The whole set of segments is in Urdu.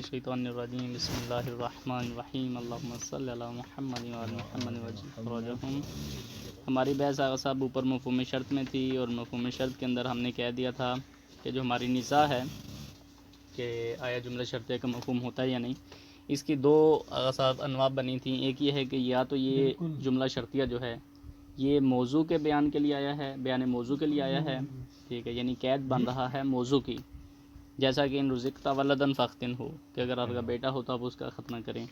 الشیطان الرجیم بسم اللہ الرحمن الرحیم اللہم صلی علی محمد وعلی محمد وجہم۔ ہماری بحث آغا صاحب اوپر مفہوم شرط میں تھی، اور مفہوم شرط کے اندر ہم نے کہہ دیا تھا کہ جو ہماری نزاع ہے کہ آیا جملہ شرطیہ کا مفہوم ہوتا ہے یا نہیں، اس کی دو آغا صاحب انواع بنی تھیں۔ ایک یہ ہے کہ یا تو یہ جملہ شرطیہ جو ہے یہ موضوع کے بیان کے لیے آیا ہے، بیان موضوع کے لیے آیا ہے، ٹھیک ہے، یعنی قید بن رہا ہے موضوع کی، جیسا کہ ان رزقت ولدن فاختن ہو کہ اگر آپ کا بیٹا ہو تو آپ اس کا ختنہ کریں۔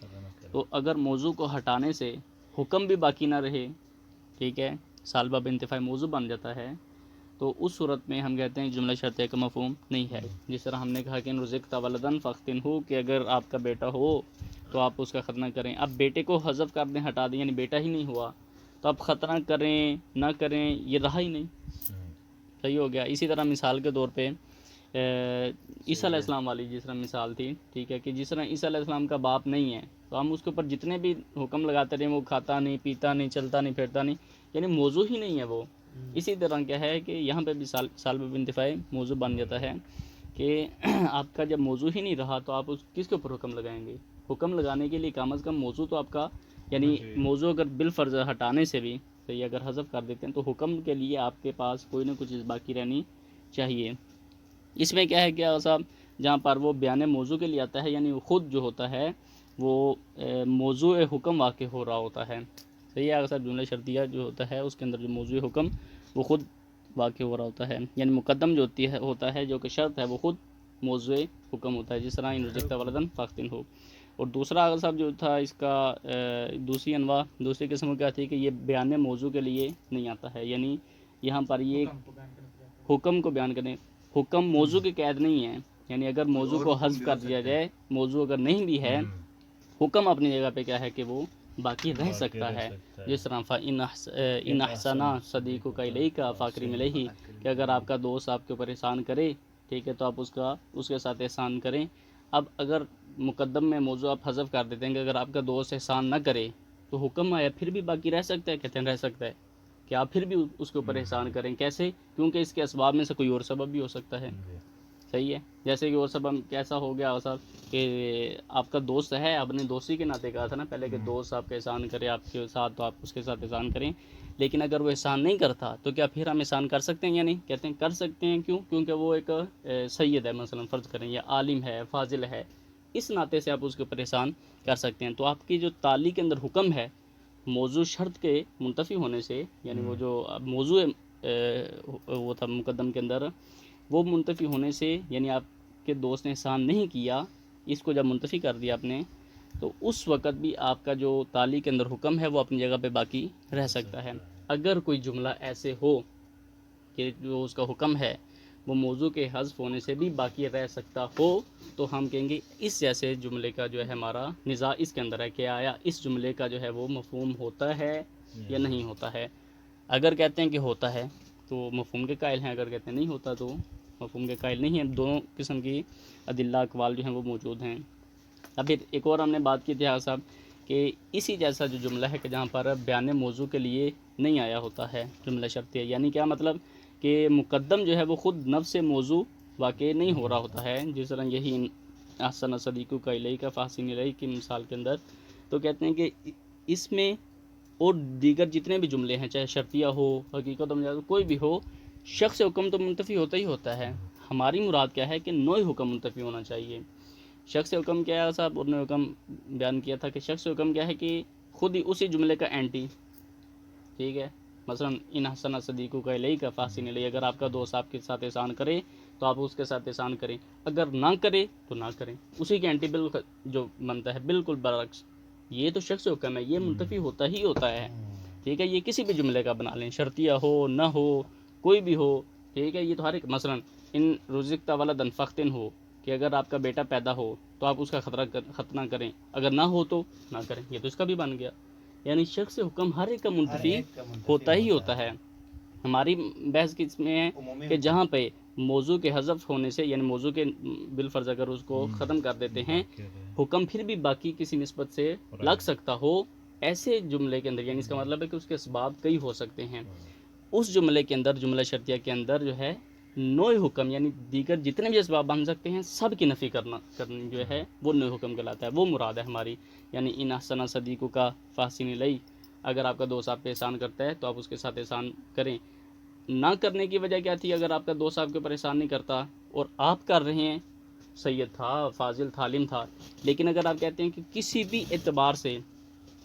تو اگر موضوع کو ہٹانے سے حکم بھی باقی نہ رہے، ٹھیک ہے، سالبہ بانتفاع موضوع بن جاتا ہے، تو اس صورت میں ہم کہتے ہیں جملہ شرطیہ کا مفہوم نہیں ہے۔ جس طرح ہم نے کہا کہ ان رزقت ولدن فاختن ہو کہ اگر آپ کا بیٹا ہو تو آپ اس کا ختنہ کریں۔ اب بیٹے کو حذف کر دیں، ہٹا دیں، یعنی بیٹا ہی نہیں ہوا تو آپ ختنہ کریں نہ کریں یہ رہا ہی نہیں، صحیح ہو گیا۔ اسی طرح مثال کے طور پہ عیسیٰ علیہ السلام والی جس طرح مثال تھی، ٹھیک ہے، کہ جس طرح عیسیٰ علیہ السلام کا باپ نہیں ہے تو ہم اس کے اوپر جتنے بھی حکم لگاتے رہے وہ کھاتا نہیں، پیتا نہیں، چلتا نہیں، پھرتا نہیں، یعنی موضوع ہی نہیں ہے وہ۔ اسی طرح کیا ہے کہ یہاں پہ بھی سالبہ بانتفاع موضوع بن جاتا ہے کہ آپ کا جب موضوع ہی نہیں رہا تو آپ کس کے اوپر حکم لگائیں گے؟ حکم لگانے کے لیے کم از کم موضوع تو آپ کا، یعنی موضوع اگر بالفرض ہٹانے سے بھی صحیح اگر حذف کر دیتے ہیں تو حکم کے لیے آپ کے پاس کوئی نہ کچھ چیز باقی رہنی چاہیے۔ اس میں کیا ہے کہ صاحب جہاں پر وہ بیان موضوع کے لیے آتا ہے، یعنی خود جو ہوتا ہے وہ موضوع حکم واقع ہو رہا ہوتا ہے، صحیح ہے صاحب۔ جملہ شرطیہ جو ہوتا ہے اس کے اندر جو موضوع حکم وہ خود واقع ہو رہا ہوتا ہے، یعنی مقدم جو ہوتا ہے جو کہ شرط ہے وہ خود موضوع حکم ہوتا ہے، جس طرح ان رزقت ولدن فاختن ہو۔ اور دوسرا آغا صاحب جو تھا اس کا دوسری انواع، دوسری قسم کیا تھی کہ یہ بیان موضوع کے لیے نہیں آتا ہے، یعنی یہاں پر یہ حکم کو بیان کریں، حکم موضوع کی قید نہیں ہے، یعنی اگر موضوع کو حذف کر دیا جائے، موضوع اگر نہیں بھی ہے، حکم اپنی جگہ پہ کیا ہے کہ وہ باقی رہ سکتا ہے۔ جس طرح ان احسنا صدیقک الیک فاکرم علیہ کہ اگر آپ کا دوست آپ کے اوپر احسان کرے، ٹھیک ہے، تو آپ اس کے ساتھ احسان کریں۔ اب اگر مقدم میں موضوع آپ حذف کر دیتے ہیں کہ اگر آپ کا دوست احسان نہ کرے تو حکم آیا پھر بھی باقی رہ سکتا ہے، کہتے ہیں رہ سکتا ہے کہ آپ پھر بھی اس کے اوپر احسان کریں۔ کیسے؟ کیونکہ اس کے اسباب میں سے کوئی اور سبب بھی ہو سکتا ہے، صحیح ہے۔ جیسے کہ وہ سبب کیسا ہو گیا صاحب کہ آپ کا دوست ہے، آپ نے دوستی کے ناطے کہا تھا نا پہلے کہ دوست آپ کا احسان کرے آپ کے ساتھ تو آپ اس کے ساتھ احسان کریں، لیکن اگر وہ احسان نہیں کرتا تو کیا پھر ہم احسان کر سکتے ہیں یا نہیں؟ کہتے ہیں کر سکتے ہیں۔ کیوں؟ کیونکہ وہ ایک سید ہے، مثلا فرض کریں، یا عالم ہے، فاضل ہے، اس ناطے سے آپ اس کے اوپر احسان کر سکتے ہیں۔ تو آپ کی جو تعلیق کے اندر حکم ہے موضوع شرط کے منتفی ہونے سے، یعنی وہ جو موضوع وہ تھا مقدم کے اندر وہ منتفی ہونے سے، یعنی آپ کے دوست نے احسان نہیں کیا، اس کو جب منتفی کر دیا آپ نے تو اس وقت بھی آپ کا جو تعلیق کے اندر حکم ہے وہ اپنی جگہ پہ باقی رہ سکتا ہے۔ اگر کوئی جملہ ایسے ہو کہ جو اس کا حکم ہے وہ موضوع کے حذف ہونے سے بھی باقی رہ سکتا ہو تو ہم کہیں گے اس جیسے جملے کا جو ہے ہمارا نزاع اس کے اندر ہے کہ آیا اس جملے کا جو ہے وہ مفہوم ہوتا ہے یا نہیں ہوتا ہے۔ اگر کہتے ہیں کہ ہوتا ہے تو مفہوم کے قائل ہیں، اگر کہتے ہیں نہیں ہوتا تو مفہوم کے قائل نہیں ہیں۔ دونوں قسم کی ادلہ اقوال جو ہیں وہ موجود ہیں۔ اب پھر ایک اور ہم نے بات کی تھی صاحب کہ اسی جیسا جو جملہ ہے کہ جہاں پر بیان موضوع کے لیے نہیں آیا ہوتا ہے جملہ شرطیہ، یعنی کیا مطلب کہ مقدم جو ہے وہ خود نفس موضوع واقع نہیں ہو رہا ہوتا ہے، جس طرح یہی احسن صدیقک الیک فاحسن الیہ کی مثال کے اندر، تو کہتے ہیں کہ اس میں اور دیگر جتنے بھی جملے ہیں چاہے شرطیہ ہو، حقیقت ہو، کوئی بھی ہو، شخص حکم تو منتفی ہوتا ہی ہوتا ہے۔ ہماری مراد کیا ہے کہ نوع حکم منتفی ہونا چاہیے۔ شخص حکم کیا ہے صاحب؟ اور نوع حکم بیان کیا تھا کہ شخص حکم کیا ہے کہ خود ہی اسی جملے کا اینٹی، ٹھیک ہے، مثلا ان احسن صدیقک الیک فاحسن الیہ، اگر آپ کا دوست آپ کے ساتھ احسان کرے تو آپ اس کے ساتھ احسان کریں، اگر نہ کرے تو نہ کریں، اسی کے اینٹی بالکل جو بنتا ہے بالکل برعکس۔ یہ تو شخص حکم ہے، یہ منتفی ہوتا ہی ہوتا ہے، ٹھیک ہے، یہ کسی بھی جملے کا بنا لیں، شرطیہ ہو نہ ہو کوئی بھی ہو، ٹھیک ہے، یہ تو ہر ایک، مثلا ان رزقت ولدن فاختن ہو کہ اگر آپ کا بیٹا پیدا ہو تو آپ اس کا ختنہ کریں، اگر نہ ہو تو نہ کریں، یہ تو اس کا بھی بن گیا۔ یعنی شخص حکم ہر ایک کا منتفی ہوتا ہی ہوتا ہے۔ ہماری بحث کس میں ہے کہ جہاں پہ موضوع کے حذف ہونے سے، یعنی موضوع کے بالفرض اگر اس کو ختم کر دیتے ہیں، حکم پھر بھی باقی کسی نسبت سے لگ سکتا ہو، ایسے جملے کے اندر، یعنی اس کا مطلب ہے کہ اس کے اسباب کئی ہو سکتے ہیں، اس جملے کے اندر، جملہ شرطیہ کے اندر جو ہے نوع حکم یعنی دیگر جتنے بھی اسباب بن سکتے ہیں سب کی نفی کرنی جو ہے وہ نوع حکم کہلاتا ہے، وہ مراد ہے ہماری. یعنی ان احسن صدیقوں کا فاحسن الیہ، اگر آپ کا دوست آپ پہ احسان کرتا ہے تو آپ اس کے ساتھ احسان کریں. نہ کرنے کی وجہ کیا تھی؟ اگر آپ کا دوست آپ کے اوپر احسان نہیں کرتا اور آپ کر رہے ہیں، سید تھا، فاضل تھا، عالم تھا، لیکن اگر آپ کہتے ہیں کہ کسی بھی اعتبار سے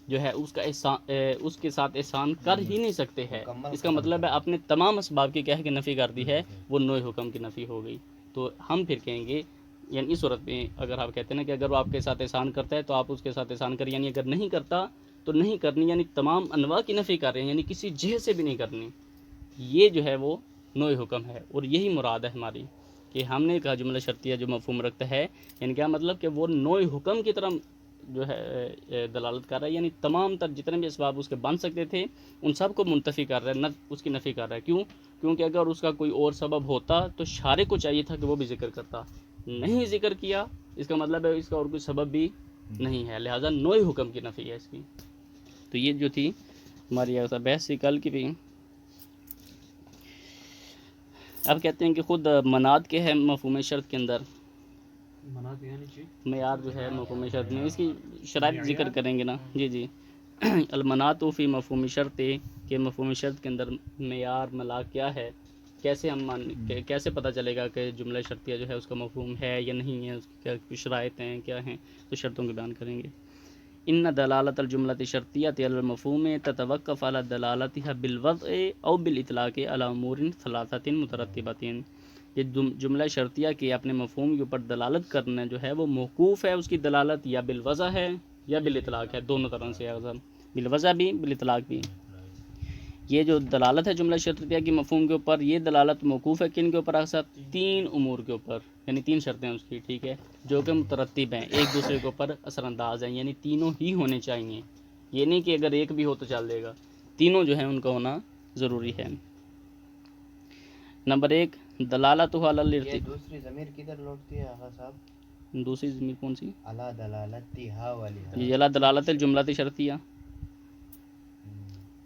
جو ہے اس کا احسان اس کے ساتھ احسان کر ہی نہیں سکتے ہیں، اس کا مطلب ہے آپ نے تمام اسباب کی کہہ کے نفی کر دی ہے، وہ نوع حکم کی نفی ہو گئی. تو ہم پھر کہیں گے یعنی اس صورت میں اگر آپ کہتے ہیں نا کہ اگر وہ آپ کے ساتھ احسان کرتا ہے تو آپ اس کے ساتھ احسان کریں، یعنی اگر نہیں کرتا تو نہیں کرنی، یعنی تمام انواع کی نفی کر رہے ہیں، یعنی کسی جہت سے بھی نہیں کرنی. یہ جو ہے وہ نوع حکم ہے، اور یہی مراد ہے ہماری کہ ہم نے کہا جملہ شرطیہ جو مفہوم رکھتا ہے، یعنی کیا مطلب کہ وہ نوع حکم کی طرح جو ہے دلالت کر رہا ہے، یعنی تمام تر جتنے بھی اسباب اس کے بن سکتے تھے ان سب کو منتفی کر رہا ہے، نہ اس کی نفی کر رہا ہے. کیوں؟ کیونکہ اگر اس کا کوئی اور سبب ہوتا تو شارع کو چاہیے تھا کہ وہ بھی ذکر کرتا، نہیں ذکر کیا، اس کا مطلب ہے اس کا اور کوئی سبب بھی نہیں ہے، لہٰذا نوع حکم کی نفی ہے اس کی. تو یہ جو تھی ہماری بحث تھی کل کی بھی. اب کہتے ہیں کہ خود مناد کے ہے مفہوم شرط کے اندر، معیار جو ہے مفہوم شرط میں اس کی شرائط ذکر کریں گے نا. جی المنات فی مفہوم شرط، کہ مفہوم شرط کے اندر معیار ملاک کیا ہے، کیسے ہم کیسے پتہ چلے گا کہ جملہ شرطیہ جو ہے اس کا مفہوم ہے یا نہیں ہے، اس کی کیا شرائط ہیں، کیا ہیں، تو شرطوں کے بیان کریں گے. ان دلالت الجملۃ شرطیۃ علی المفہوم تتوقف علی دلالتها بالوضع او بالاطلاق علی امور ثلاثۃ مترتبۃ. یہ جملہ شرطیہ کے اپنے مفہوم کے اوپر دلالت کرنا جو ہے وہ موقوف ہے، اس کی دلالت یا بالوضع ہے یا بالاطلاق ہے، دونوں طرح سے ہے، بالوضع بھی بالاطلاق بھی. یہ جو دلالت ہے جملہ شرطیہ کی مفہوم کے اوپر، یہ دلالت موقوف ہے کن کے اوپر؟ اکثر تین امور کے اوپر، یعنی تین شرطیں اس کی، ٹھیک ہے، جو کہ مترتب ہیں، ایک دوسرے کے اوپر اثر انداز ہیں، یعنی تینوں ہی ہونے چاہیے. یہ نہیں کہ اگر ایک بھی ہو تو چل دے گا، تینوں جو ہیں ان کا ہونا ضروری ہے. نمبر ایک دلالت علی الارتباط. دوسری ضمیر کدھر لوٹتی ہے آغا صاحب؟ دوسری ضمیر کون سی؟ علی دلالتھا والی. یہ علی دلالت الجملۃ شرطیہ،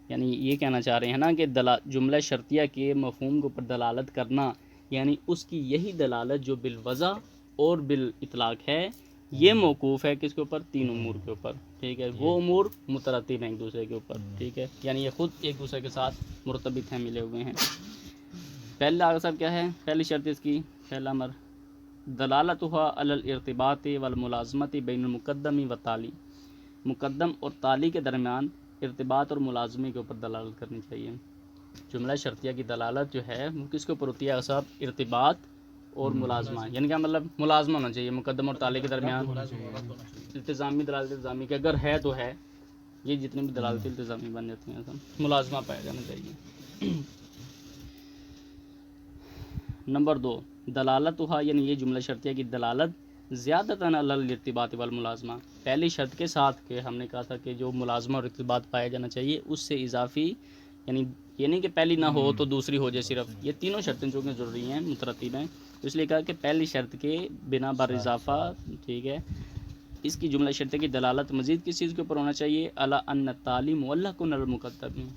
یعنی یہ کہنا چاہ رہے ہیں نا کہ جملہ شرطیہ کے مفہوم کے اوپر دلالت کرنا، یعنی اس کی یہی دلالت جو بالوضع اور بالاطلاق ہے، یہ موقوف ہے کس کے اوپر؟ تین امور کے اوپر، ٹھیک ہے. وہ امور مترتب ہیں ایک دوسرے کے اوپر، ٹھیک ہے، یعنی یہ خود ایک دوسرے کے ساتھ مرتبط ہیں، ملے ہوئے ہیں. پہلا آگے صاحب کیا ہے؟ پہلی شرط اس کی، پہلا امر دلالتها علی الارتباط والملازمت بین المقدم والتالی، مقدم اور تالی کے درمیان ارتباط اور ملازمے کے اوپر دلالت کرنی چاہیے. جملہ شرطیہ کی دلالت جو ہے وہ کس کے اوپر ہوتی ہے صاحب؟ ارتباط اور ملازمہ. یعنی کیا مطلب؟ ملازمہ ہونا چاہیے مقدم اور تالی کے درمیان، التزامی دلالت التزامی کہ اگر ہے تو ہے، یہ جتنے بھی دلالت التزامی بن جاتی ہیں ملازمہ پایا جانا چاہیے. نمبر دو دلالتها، یعنی یہ جملہ شرطیہ کی دلالت زیادتاً علی الارتباط والملازمہ، پہلی شرط کے ساتھ، کہ ہم نے کہا تھا کہ جو ملازمہ اور ارتباط پایا جانا چاہیے اس سے اضافی، یعنی یہ نہیں کہ پہلی نہ ہو تو دوسری ہو جائے، صرف یہ تینوں شرطیں جو کہ ضروری ہیں، مترتب ہیں، اس لیے کہا کہ پہلی شرط کے بنا بر اضافہ، ٹھیک ہے، اس کی جملہ شرطیہ کی دلالت مزید کس چیز کے اوپر ہونا چاہیے؟ علی ان التالی معلق علی المقدم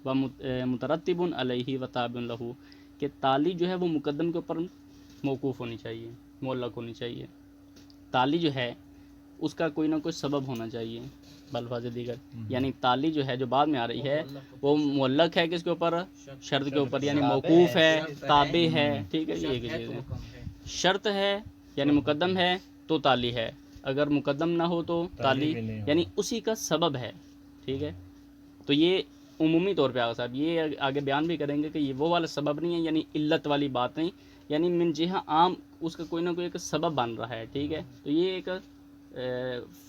و مترتب علیہ و تابع لہ، کہ تالی جو ہے وہ مقدم کے اوپر موقوف ہونی چاہیے، معلق ہونی چاہیے. تالی جو ہے اس کا کوئی نہ کوئی سبب ہونا چاہیے بالفاظ دیگر، یعنی تالی جو ہے جو بعد میں آ رہی ہے وہ معلق ہے کس کے اوپر؟ شرط کے اوپر، یعنی موقوف ہے، تابع ہے، ٹھیک ہے. یہ چیز ہے، شرط ہے یعنی مقدم ہے تو تالی ہے، اگر مقدم نہ ہو تو تالی، یعنی اسی کا سبب ہے، ٹھیک ہے. تو یہ عمومی طور پہ آگا صاحب یہ آگے بیان بھی کریں گے کہ یہ وہ والا سبب نہیں ہے، یعنی علت والی بات نہیں، یعنی من جہہ عام اس کا کوئی نہ کوئی ایک سبب بن رہا ہے، ٹھیک ہے. تو یہ ایک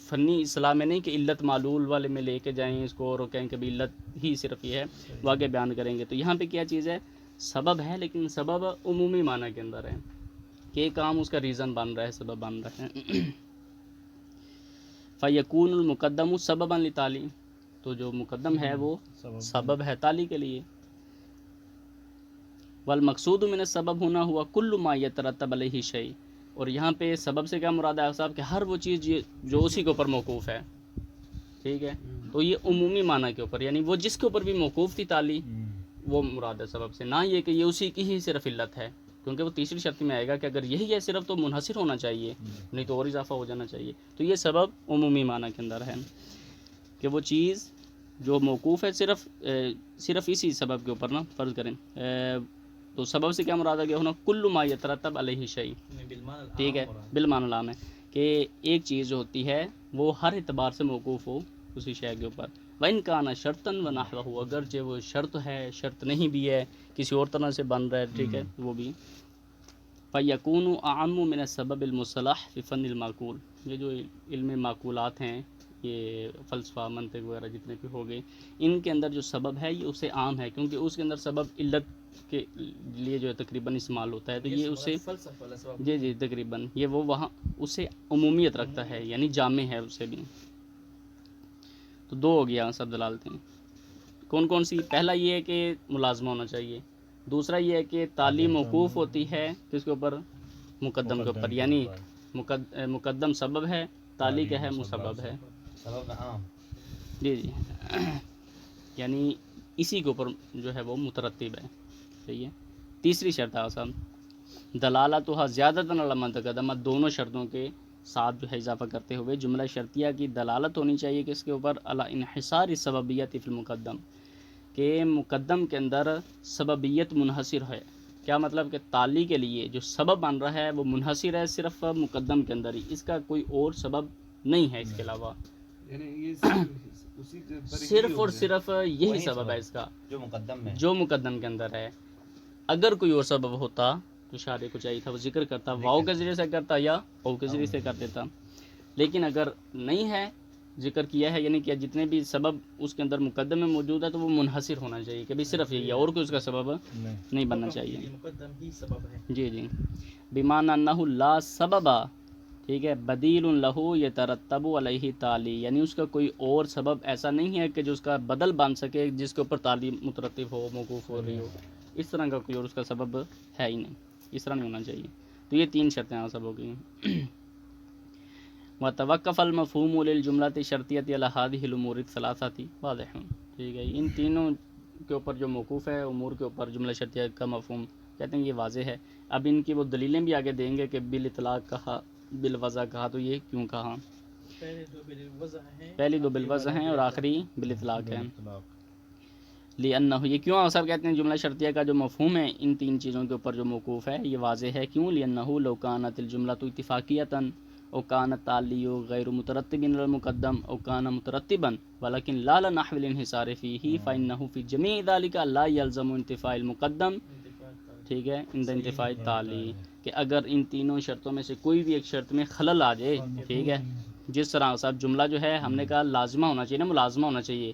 فنی اصطلاح میں نہیں کہ علت معلول والے میں لے کے جائیں اس کو اور کہیں کہ بھی علت ہی صرف یہ ہے، وہ آگے بیان کریں گے. تو یہاں پہ کیا چیز ہے؟ سبب ہے، لیکن سبب عمومی معنی کے اندر ہے کہ ایک کام اس کا ریزن بن رہا ہے، سبب بن رہا ہے. فیکون المقدم سببا لتالی، تو جو مقدم ہے وہ سبب ہے تالی کے لیے. والمقصود من السبب ہونا ہوا کل ما یترتب علیہ شیء، اور یہاں پہ سبب سے کیا مراد ہے صاحب کہ ہر وہ چیز جو اسی کے اوپر موقوف ہے، ٹھیک ہے. تو یہ عمومی معنی کے اوپر، یعنی وہ جس کے اوپر بھی موقوف تھی تالی وہ مراد ہے سبب سے، نہ یہ کہ یہ اسی کی ہی صرف علت ہے، کیونکہ وہ تیسری شرط میں آئے گا کہ اگر یہی ہے صرف تو منحصر ہونا چاہیے، نہیں تو اور اضافہ ہو جانا چاہیے. تو یہ سبب عمومی معنی کے اندر ہے کہ وہ چیز جو موقوف ہے صرف اسی سبب کے اوپر نا، فرض کریں تو سبب سے کیا مراد گیا ہونا، کل ما یترتب علیہ شیء، ٹھیک ہے، بالمعنی العام ہے کہ ایک چیز جو ہوتی ہے وہ ہر اعتبار سے موقوف ہو اسی شے کے اوپر. وَإِنْ كَانَ شَرْطًا وَنَحْوَهُ، اگرچہ وہ شرط ہے، شرط نہیں بھی ہے، کسی اور طرح سے بن رہا ہے، ٹھیک ہے، وہ بھی. فَيَكُونُ أَعَمُّ مِنَ السَّبَبِ الْمُصْطَلَحِ فِي فَنِّ الْمَعْقُولِ. یہ جو علم معقولات ہیں، یہ فلسفہ، منطق وغیرہ جتنے بھی ہو گئے، ان کے اندر جو سبب ہے یہ اسے عام ہے، کیونکہ اس کے اندر سبب علت کے لیے جو ہے تقریباً استعمال ہوتا ہے، تو یہ اسے جی تقریباً یہ وہ وہاں اسے عمومیت رکھتا ہے، یعنی جامع ہے اسے بھی. تو دو ہو گیا سب دلالتیں. کون کون سی؟ پہلا یہ ہے کہ ملازمہ ہونا چاہیے، دوسرا یہ ہے کہ تعلیم موقوف ہوتی ہے کس کے اوپر؟ مقدم کے اوپر، یعنی مقدم سبب ہے، تالی کیا ہے؟ مسبب ہے. سبب عام. جی یعنی اسی کے اوپر جو ہے وہ مترتب ہے. صحیح ہے. تیسری شرط ہے صاحب دلالتھا زیادۃ علی ما تقدم، دونوں شرطوں کے ساتھ جو ہے اضافہ کرتے ہوئے جملہ شرطیہ کی دلالت ہونی چاہیے کس کے اوپر؟ علی انحصار السببیت فی المقدم، کہ مقدم کے اندر سببیت منحصر ہے. کیا مطلب؟ کہ تعلی کے لیے جو سبب بن رہا ہے وہ منحصر ہے صرف مقدم کے اندر ہی، اس کا کوئی اور سبب نہیں ہے اس کے علاوہ، صرف اور صرف یہی سبب ہے اس کا جو مقدم کے اندر ہے. اگر کوئی اور سبب ہوتا تو شارع کو چاہیے تھا وہ ذکر کرتا، واؤ کے ذریعے سے کرتا یا او کے ذریعے سے کر دیتا. لیکن اگر نہیں ہے، ذکر کیا ہے، یعنی کہ جتنے بھی سبب اس کے اندر مقدم میں موجود ہے تو وہ منحصر ہونا چاہیے کہ بھی صرف یہی ہے، اور کوئی اس کا سبب نہیں بننا چاہیے. مقدم ہی سبب ہے. جی بمعنی انہ لا سبب، ٹھیک ہے، بدیل لہ یترتب علیہ تالی، یعنی اس کا کوئی اور سبب ایسا نہیں ہے کہ جو اس کا بدل بن سکے، جس کے اوپر تعلیم مترتب ہو، موقوف ہو رہی ہو. اس طرح کا کوئی اور اس کا سبب ہے ہی نہیں، اس طرح نہیں ہونا چاہیے. تو یہ تین شرطیں سب ہو گئی. وتوقف المفہوم للجملۃ الشرطیۃ علی ہذہ الامور الثلاثۃ واضح، ٹھیک ہے. ان تینوں کے اوپر جو موقوف ہے امور کے اوپر جملہ شرطیہ کا مفہوم، کہتے ہیں یہ واضح ہے. اب ان کی وہ دلیلیں بھی آگے دیں گے کہ بالاطلاق کہا، بالوضع کہا، تو یہ کیوں کہا؟ پہلی دو بالوضع ہیں اور آخری بالاطلاق ہے. لأنہ، یہ کیوں اثر کہتے ہیں جملہ شرطیہ کا جو مفہوم ہے ان تین چیزوں کے اوپر جو موقوف ہے یہ واضح ہے. کیوں؟ لأنہ لو کانت الجملۃ اتفاقیۃ او کان التعلی غیر مترتب علی المقدم او کان مترتبا ولکن لا لنحو الانحصار فیہ فإنہ فی جمیع ذلک لا یلزم انتفاء المقدم، ٹھیک ہے، عند انتفاء التعلی، کہ اگر ان تینوں شرطوں میں سے کوئی بھی ایک شرط میں خلل آ جائے، ٹھیک ہے، جس طرح صاحب جملہ جو ہے ہم نے کہا لازمہ ہونا چاہیے نا، ملازمہ ہونا چاہیے،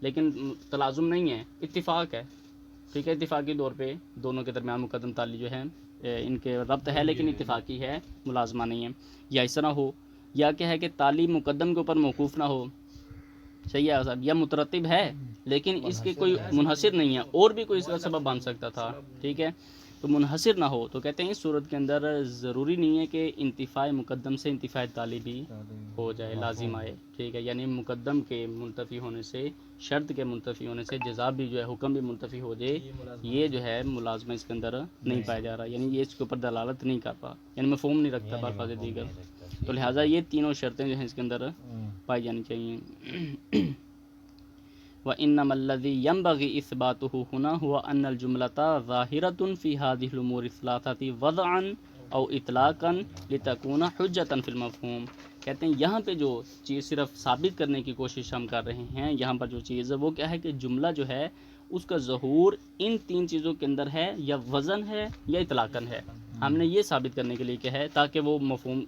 لیکن تلازم نہیں ہے، اتفاق ہے، ٹھیک ہے، اتفاقی طور پہ دونوں کے درمیان مقدم تعلی جو ہے ان کے ربط ہے، لیکن اتفاقی ہے، ملازمہ نہیں ہے. یا اس طرح ہو، یا کیا ہے کہ تعلی مقدم کے اوپر موقوف نہ ہو، صحیح ہے صاحب، یا مترتب ہے لیکن اس کے کوئی منحصر نہیں ہے، اور بھی کوئی اس کا سبب بن سکتا تھا، ٹھیک ہے، تو منحصر نہ ہو. تو کہتے ہیں اس صورت کے اندر ضروری نہیں ہے کہ انتفاع مقدم سے انتفاع تعلی بھی ہو جائے، لازم آئے، ٹھیک ہے. یعنی مقدم کے منتفی ہونے سے، شرط کے منتفی ہونے سے جزا بھی جو ہے، حکم بھی منتفی ہو جائے، یہ جو ہے ملازمہ اس کے اندر نہیں پایا جا رہا، یعنی یہ اس کے اوپر دلالت نہیں کرتا، یعنی مفہوم نہیں رکھتا بالفاظ دیگر. تو لہٰذا یہ تینوں شرطیں جو ہیں اس کے اندر پائی جانی چاہیے. وَإِنَّمَا الَّذِي يَنبَغِي إِثْبَاتُهُ هُنَا هُوَ أَنَّ الْجُمْلَةَ ظَاهِرَةٌ فِي هَذِهِ الْأُمُورِ الثَّلَاثَةِ وَضْعًا أَوْ إِطْلَاقًا لِتَكُونَ حُجَّةً فِي الْمَفْهُومِ. کہتے ہیں یہاں پہ جو چیز صرف ثابت کرنے کی کوشش ہم کر رہے ہیں، یہاں پر جو چیز ہے وہ کیا ہے کہ جملہ جو ہے اس کا ظہور ان تین چیزوں کے اندر ہے، یا وزن ہے یا اطلاقاً ہے. ہم نے یہ ثابت کرنے کے لیے کیا ہے تاکہ وہ مفہوم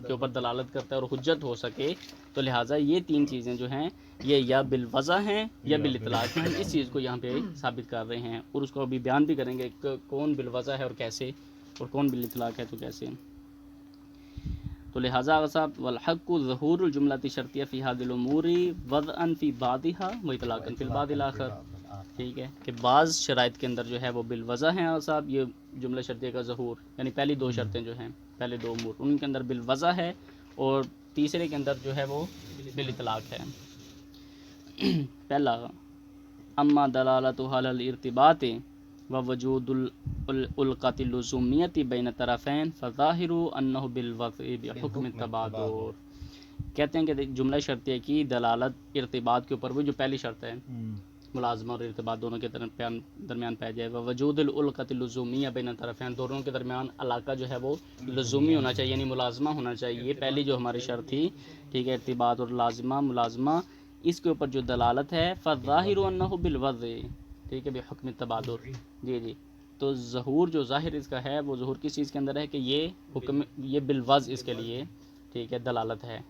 کے اوپر دلالت کرتا ہے اور حجت ہو سکے. تو لہٰذا یہ تین چیزیں جو ہیں یہ یا بالوضع ہیں یا بالاطلاق ہیں. اس چیز کو یہاں پہ ثابت کر رہے ہیں اور اس کو ابھی بیان بھی کریں گے کہ کون بالوضع ہے اور کیسے، اور کون بالاطلاق ہے تو کیسے. تو لہٰذا صاحب والحق ظہور الجملۃ الشرطیہ فی هذه الامور وضعا فی بعضها واطلاقا فی البعض الاخر، ٹھیک ہے، کہ بعض شرائط کے اندر جو ہے وہ بالوضع ہیں اور صاحب یہ جملہ شرطیہ کا ظہور، یعنی پہلی دو شرطیں جو ہیں، پہلے دو امور ان کے اندر بالوضع ہے اور تیسرے کے اندر جو ہے وہ بالاطلاق ہے. پہلا اما دلالتها علی الارتباط ووجود العلقۃ اللزومیۃ بین طرفین فظاہر انہ بالوضع بحکم التبادر. کہتے ہیں کہ جملہ شرطیہ کی دلالت ارتباط کے اوپر، وہ جو پہلی شرط ہے ملازمہ اور ارتباط دونوں کے درمیان پایا جائے. ووجود العلقۃ اللزومیہ بین طرفین، دونوں کے درمیان علاقہ جو ہے وہ لزومی ہونا چاہیے، یعنی ملازمہ ہونا چاہیے. پہلی جو ہماری شرط تھی، ٹھیک ہے، ارتباط اور لازمہ ملازمہ، اس کے اوپر جو دلالت ہے فظاہر انہ بالوضع، ٹھیک ہے، بحکم التبادر. جی تو ظہور جو ظاہر اس کا ہے، وہ ظہور کس چیز کے اندر ہے کہ یہ حکم، یہ بالوضع اس کے لیے، ٹھیک ہے، دلالت ہے.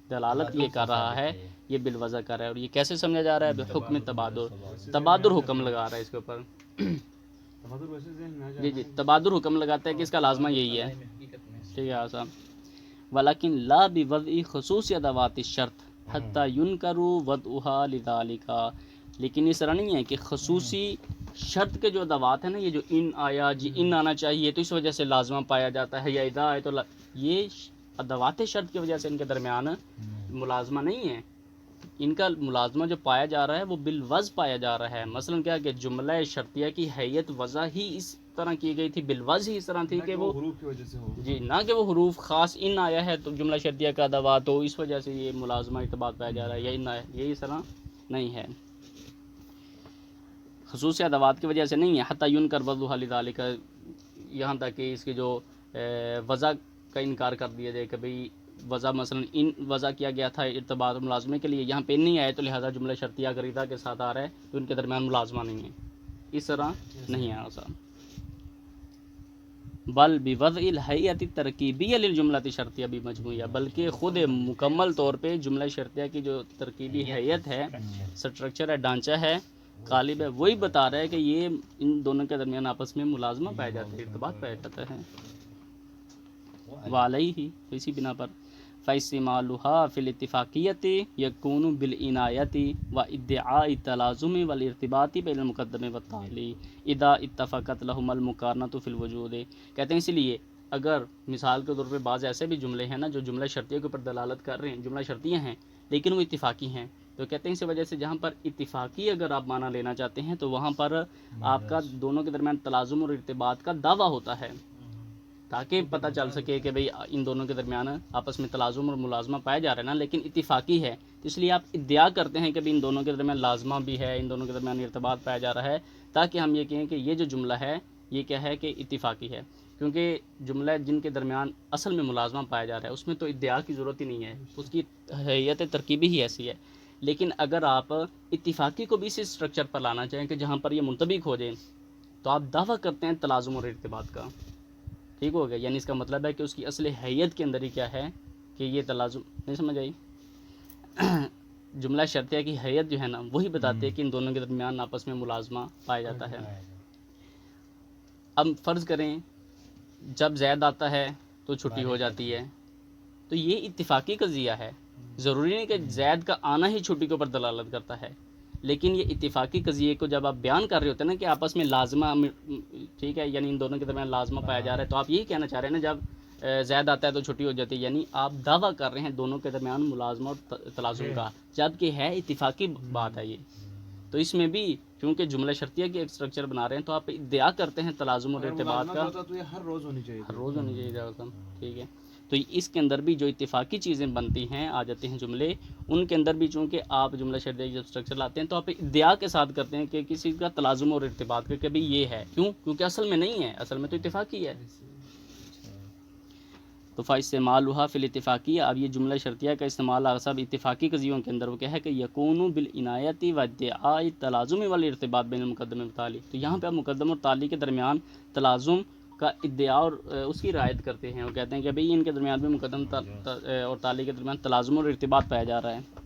دلالت یہ کر رہا ہے، یہ بالوضع کر رہا ہے. اور یہ کیسے سمجھا جا رہا ہے؟ بحکم تبادر. تبادر حکم لگا رہا ہے اس کے اوپر. جی تبادر حکم لگاتا ہے کہ اس کا لازمہ یہی ہے، ٹھیک ہے آسان. ولیکن لا بوضع خصوص ادوات الشرط حتی ینکر وضعها لذالک. لیکن اس طرح نہیں ہے کہ خصوصی شرط کے جو ادوات ہیں نا، یہ جو ان آیا، جی ان آنا چاہیے تو اس وجہ سے لازمہ پایا جاتا ہے، یا اذا آئے تو یہ ادوات شرط کی وجہ سے ان کے درمیان ملازمہ نہیں ہے. ان کا ملازمہ جو پایا جا رہا ہے وہ بالوضع پایا جا رہا ہے. مثلا کیا کہ جملہ شرطیہ کی حیت وضع ہی اس طرح کی گئی تھی، بالوضع ہی اس طرح تھی کہ وہ حروف کی وجہ سے ہو، جی نہ کہ وہ حروف خاص ان آیا ہے تو جملہ شرطیہ کا ادوات تو اس وجہ سے یہ ملازمہ ارتباط پایا جا رہا ہے، یا ان آیا، یہ اس طرح نہیں ہے. خصوصی ادوات کی وجہ سے نہیں ہے. حتی ینکر وضعها لذالک، یہاں تک کہ اس کی جو وضع کا انکار کر دیا جائے کہ بھئی وضع مثلا ان وضع کیا گیا تھا ارتباط اور ملازمے کے لیے، یہاں پہ نہیں آئے تو لہذا جملہ شرطیہ اگر اذا کے ساتھ آ رہا ہے تو ان کے درمیان ملازمہ نہیں ہے. اس طرح نہیں ہے آسان. بل بوضع الہیئۃ الترکیبیہ للجملۃ الشرطیہ بمجموعیہ، بلکہ خود مکمل طور پہ جملہ شرطیہ کی جو ترکیبی حیت ہے، سٹرکچر ہے، ڈھانچہ ہے، قالب ہے، وہی بتا رہا ہے کہ یہ ان دونوں کے درمیان آپس میں ملازمہ پایا جاتا ہے، ارتباط پایا جاتا ہے. وعلیہ، اسی بنا پر فاستعمالها فی الاتفاقیۃ یکون بالعنایۃ وادعاء التلازم والارتباط بین المقدم والتالی اذا اتفقت لہما المقارنۃ فی الوجود. کہتے ہیں اس لیے اگر مثال کے طور پہ بعض ایسے بھی جملے ہیں نا جو جملہ شرطیہ کے اوپر دلالت کر رہے ہیں، جملہ شرطیہ ہیں لیکن وہ اتفاقی ہیں، تو کہتے ہیں اس وجہ سے جہاں پر اتفاقی اگر آپ معنی لینا چاہتے ہیں تو وہاں پر آپ کا دونوں کے درمیان تلازم اور ارتباط کا دعویٰ ہوتا ہے، تاکہ پتہ چل سکے کہ بھئی ان دونوں کے درمیان آپس میں تلازم اور ملازمہ پایا جا رہا ہے نا، لیکن اتفاقی ہے، تو اس لیے آپ ادعا کرتے ہیں کہ بھئی ان دونوں کے درمیان لازمہ بھی ہے، ان دونوں کے درمیان ارتباط پایا جا رہا ہے، تاکہ ہم یہ کہیں کہ یہ جو جملہ ہے یہ کیا ہے کہ اتفاقی ہے. کیونکہ جملہ جن کے درمیان اصل میں ملازمہ پایا جا رہا ہے اس میں تو ادعا کی ضرورت ہی نہیں ہے، اس کی حیت ترکیبی ہی ایسی ہے. لیکن اگر آپ اتفاقی کو بھی اسی اسٹرکچر پر لانا چاہیں کہ جہاں پر یہ منطبق ہو جائیں تو آپ دعویٰ کرتے ہیں تلازم اور ارتباط کا. ٹھیک ہو گیا، یعنی اس کا مطلب ہے کہ اس کی اصل حیت کے اندر ہی کیا ہے کہ یہ تلازم. نہیں سمجھ آئی؟ جملہ شرطیہ کی حیت جو ہے نا وہی بتاتے ہیں کہ ان دونوں کے درمیان آپس میں ملازمہ پایا جاتا ہے. اب فرض کریں جب زید آتا ہے تو چھٹی ہو جاتی ہے، تو یہ اتفاقی قضیہ ہے. ضروری نہیں کہ زید کا آنا ہی چھٹی کے اوپر دلالت کرتا ہے، لیکن یہ اتفاقی قضیے کو جب آپ بیان کر رہے ہوتے ہیں نا کہ آپس میں لازمہ، ٹھیک ہے، یعنی ان دونوں کے درمیان لازمہ پایا جا رہا ہے، تو آپ یہی کہنا چاہ رہے ہیں نا جب زید آتا ہے تو چھٹی ہو جاتی ہے، یعنی آپ دعویٰ کر رہے ہیں دونوں کے درمیان ملازمہ اور تلازم کا، جبکہ ہے اتفاقی بات ہے یہ. تو اس میں بھی چونکہ جملہ شرطیہ کی ایک اسٹرکچر بنا رہے ہیں تو آپ ادعا کرتے ہیں تلازم اور ارتباط کا. تو یہ ہر روز ہونی چاہیے، ہر روز ہونی چاہیے، ٹھیک ہے. تو اس کے اندر بھی جو اتفاقی چیزیں بنتی ہیں، آ جاتے ہیں جملے، ان کے اندر بھی چونکہ آپ جملہ شرطیہ جب اسٹرکچر لاتے ہیں تو آپ ادعا کے ساتھ کرتے ہیں کہ کسی کا تلازم اور ارتباط کا کہ بھی یہ ہے. کیوں؟ کیونکہ اصل میں نہیں ہے، اصل میں تو اتفاقی ہے. تو فاستعمالها فی الاتفاقیہ، اب یہ جملہ شرطیہ کا استعمال سب اتفاقی قضیوں کے اندر وہ کیا ہے کہ یکون بالعنایۃ وادعاء التلازم والارتباط بین المقدم والتالی. تو یہاں پہ آپ مقدم اور تالی کے درمیان تلازم کا ادعا اور اس کی رعایت کرتے ہیں، اور کہتے ہیں کہ بھئی ان کے درمیان بھی مقدم اور تالی کے درمیان تلازم اور ارتباط پایا جا رہا ہے.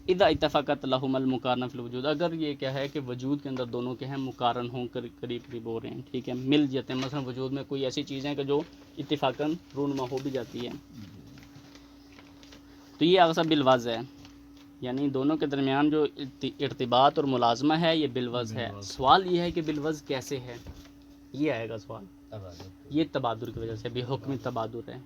اذا اتفقت لہما المقارنہ فی الوجود، اگر یہ کیا ہے کہ وجود کے اندر دونوں کے ہیں مقارن ہوں، قریب قریب ہو رہے ہیں، ٹھیک ہے، مل جاتے ہیں. مثلا وجود میں کوئی ایسی چیزیں کہ جو اتفاقاً رونما ہو بھی جاتی ہے، تو یہ اغصب بالوضع ہے، یعنی دونوں کے درمیان جو ارتباط اور ملازمہ ہے یہ بالوضع ہے. سوال یہ ہے کہ بالوضع کیسے ہے، یہ آئے گا سوال. یہ تبادر کی وجہ سے بھی حکم تبادر ہے،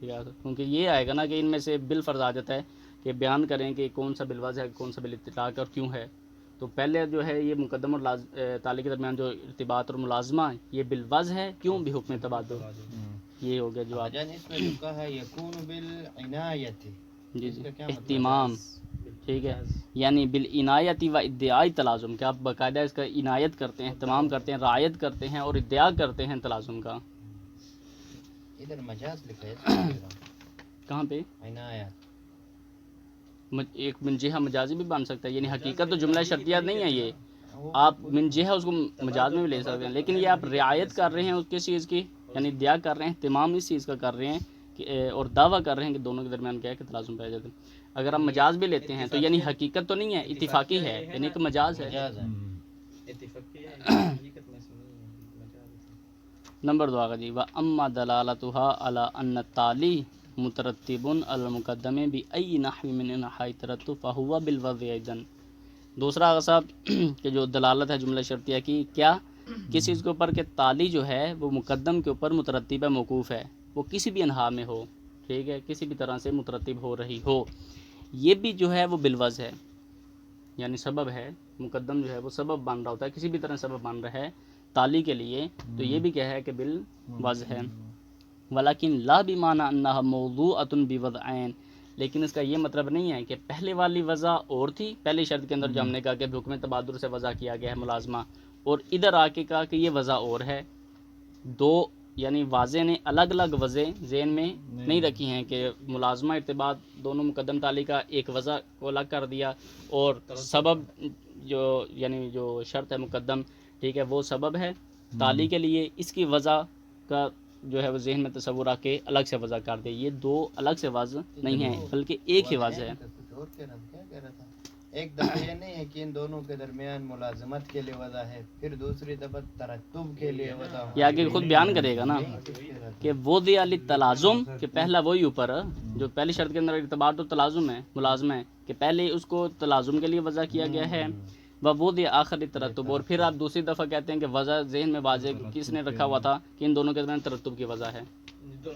کیونکہ یہ آئے گا نا کہ ان میں سے بالفرض آ جاتا ہے کہ بیان کریں کہ کون سا بالوضع ہے، کون سا بالاطلاق اور کیوں ہے. تو پہلے جو ہے یہ مقدم اور تالی کے درمیان جو ارتباط اور ملازمہ یہ بالوضع ہے، کیوں؟ بحکم تبادل. یہ ہو گیا جواب. جان اس میں جو کہا ہے یکون بالعنایت، جی اس جی کا کیا مطلب؟ اہتمام، ٹھیک ہے، یعنی بالعنایت و ادعاء تلازم، کہ آپ باقاعدہ اس کا عنایت کرتے ہیں، اہتمام کرتے ہیں، رعایت کرتے ہیں اور ادعا کرتے ہیں تلازم کا. ادھر مجاز لکھا ہے اس میں دیکھ رہا ہوں. کہاں پہ؟ عنایت ایک من جہہ مجازی بھی بن سکتا ہے، یعنی حقیقت تو جملہ شرطیہ نہیں ہے یہ، آپ من جہہ اس کو مجاز میں بھی لے سکتے ہیں، لیکن یہ آپ رعایت کر رہے ہیں اس کس چیز کی، یعنی ادعا کر رہے ہیں، اہتمام اس چیز کا کر رہے ہیں اور دعویٰ کر رہے ہیں کہ دونوں کے درمیان کیا ہے کہ تلازم پایا جاتا ہے. اگر ہم مجاز بھی لیتے ہیں تو یعنی حقیقت تو نہیں ہے، اتفاقی ہے، یعنی کہ مجاز ہے. مجاز ہے. نمبر 2 آگا جی. وَأَمَّا دَلَالَتُهَا عَلَىٰ أَنَّ التَّالِي مُتَرَتِّبٌ عَلَى الْمُقَدَّمِ بِأَيِّ نَحْوٍ مِنْ أَنْحَاءِ التَّرَتُّبِ فَهُوَ بِالْوَضْعِ أَيْضًا. دوسرا آگا صاحب کہ جو دلالت ہے جملہ شرطیہ کی کیا کس چیز کے اوپر کہ تالی جو ہے وہ مقدم کے اوپر مترتب ہے، موقوف ہے، وہ کسی بھی انحاء میں ہو، ٹھیک ہے، کسی بھی طرح سے مترتب ہو رہی ہو، یہ بھی جو ہے وہ بالوضع ہے، یعنی سبب ہے. مقدم جو ہے وہ سبب بن رہا ہوتا ہے، کسی بھی طرح سبب بن رہا ہے تالی کے لیے، تو یہ بھی کیا ہے کہ بالوضع ہے. ولیکن لا بمعنی انہا موضوعۃ بوضعین، لیکن اس کا یہ مطلب نہیں ہے کہ پہلے والی وضع اور تھی، پہلی شرط کے اندر جو ہم نے کہا کہ حکم تبادر سے وضع کیا گیا ہے ملازمہ، اور ادھر آ کے کہا کہ یہ وضع اور ہے. دو یعنی واضح نے الگ الگ وضع ذہن میں نہیں رکھی ہیں کہ ملازمہ ارتباط دونوں مقدم تالی کا ایک وضع کو الگ کر دیا، اور سبب جو یعنی جو شرط ہے مقدم، ٹھیک ہے، وہ سبب ہے تالی کے لیے، اس کی وضع کا جو ہے وہ ذہن میں تصور آ کے الگ سے وضع کر دے. یہ دو الگ سے وضع نہیں ہیں بلکہ ایک ہی وضع ہے. کچھ اور کہہ رہا تھا، کیا کہہ رہا تھا؟ ایک دفعہ یہ نہیں ہے کہ ان دونوں کے درمیان ملازمت کے لیے وضع ہے، پھر دوسری دفعہ ترتب کے لیے وضع ہے. یہ آگے خود بیان کرے گا نا کہ وہ دیا تلازم، کہ پہلا وہی اوپر جو پہلی شرط کے اندر ارتباط تو تلازم ہے، ملازمہ ہے، کہ پہلے اس کو تلازم کے لیے وضع کیا گیا ہے، وہ دیا آخری ترتب، اور پھر آپ دوسری دفعہ کہتے ہیں کہ وضع ذہن میں واضح کس نے رکھا ہوا تھا کہ ان دونوں کے درمیان ترتب کی وضع ہے.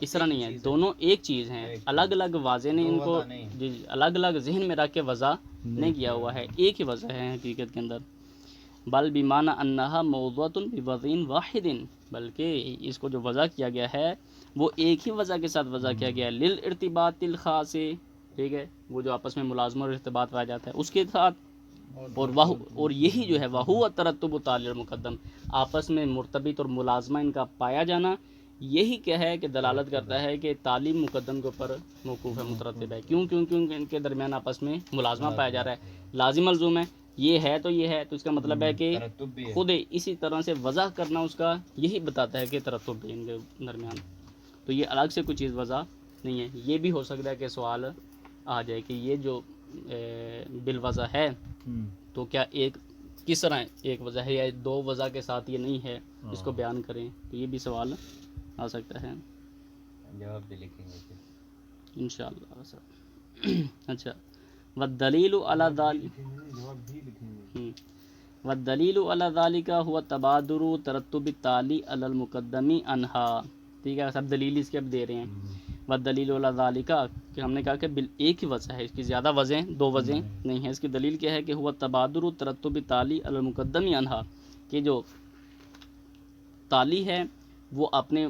اس طرح نہیں ہے، دونوں ایک چیز ہیں، الگ الگ واضح نے ان کو الگ الگ ذہن میں رکھ کے وضع نہیں کیا ہوا ہے، ایک ہی وضع ہے حقیقت کے اندر. بل بمعنی انہا موضوعۃ بوضع واحد، بلکہ اس کو جو وضع کیا گیا ہے وہ ایک ہی وضع کے ساتھ وضع کیا گیا ہے، للارتباط الخاص، ٹھیک ہے، وہ جو آپس میں ملازمہ اور ارتباط پایا جاتا ہے اس کے ساتھ، اور یہی جو ہے وہ ترتب تالی المقدم، آپس میں مرتبط اور ملازمہ ان کا پایا جانا، یہی کیا ہے کہ دلالت کرتا ہے کہ تعلیم مقدم کے اوپر موقوف ہے، مترتب ہے. کیوں؟ کیونکہ ان کے درمیان آپس میں ملازمہ پایا جا رہا ہے، لازم ملزوم ہے، یہ ہے تو یہ ہے، تو اس کا مطلب ہے کہ خود اسی طرح سے وضع کرنا اس کا یہی بتاتا ہے کہ ترتب بھی ان کے درمیان، تو یہ الگ سے کوئی چیز وضع نہیں ہے. یہ بھی ہو سکتا ہے کہ سوال آ جائے کہ یہ جو بالوضع ہے تو کیا ایک کس طرح ایک وضع ہے یا دو وضع کے ساتھ یہ نہیں ہے، اس کو بیان کریں، تو یہ بھی سوال آ سکتا ہے. جواب بھی لکھیں گے پھر انشاءاللہ سر. اچھا، والدلیل علی ذالک، والدلیل علی ذالک هو تبادر ترتب التالی علی المقدم عنہا. ٹھیک ہے، سب دلیل اس کے اب دے رہے ہیں. والدلیل علی ذالک، کہ ہم نے کہا کہ ایک ہی وضع ہے، اس کی زیادہ وضعیں دو وضعیں نہیں ہیں. اس کی دلیل کیا ہے کہ هو تبادر ترتب التالی علی المقدم عنہا، کہ جو تالی ہے وہ اپنے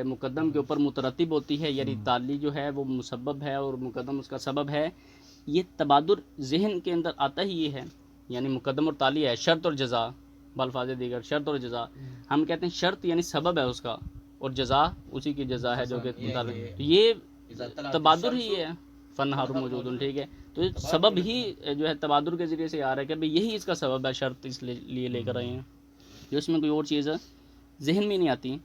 مقدم کے اوپر مترتب ہوتی ہے، یعنی تالی جو ہے وہ مسبب ہے اور مقدم اس کا سبب ہے. یہ تبادر ذہن کے اندر آتا ہی یہ ہے، یعنی مقدم اور تالی ہے، شرط اور جزا، بالفاظ دیگر شرط اور جزا. ہم کہتے ہیں شرط یعنی سبب ہے اس کا، اور جزا اسی کی جزا ہے جو کہ یہ تبادر ہی ہے، فن ہار موجود، ٹھیک ہے، تو یہ سبب ہی جو ہے تبادر کے ذریعے سے آ رہا ہے کہ بھئی یہی اس کا سبب ہے، شرط اس لیے لے کر آئے ہیں، جو اس میں کوئی اور چیز ذہن میں نہیں آتی.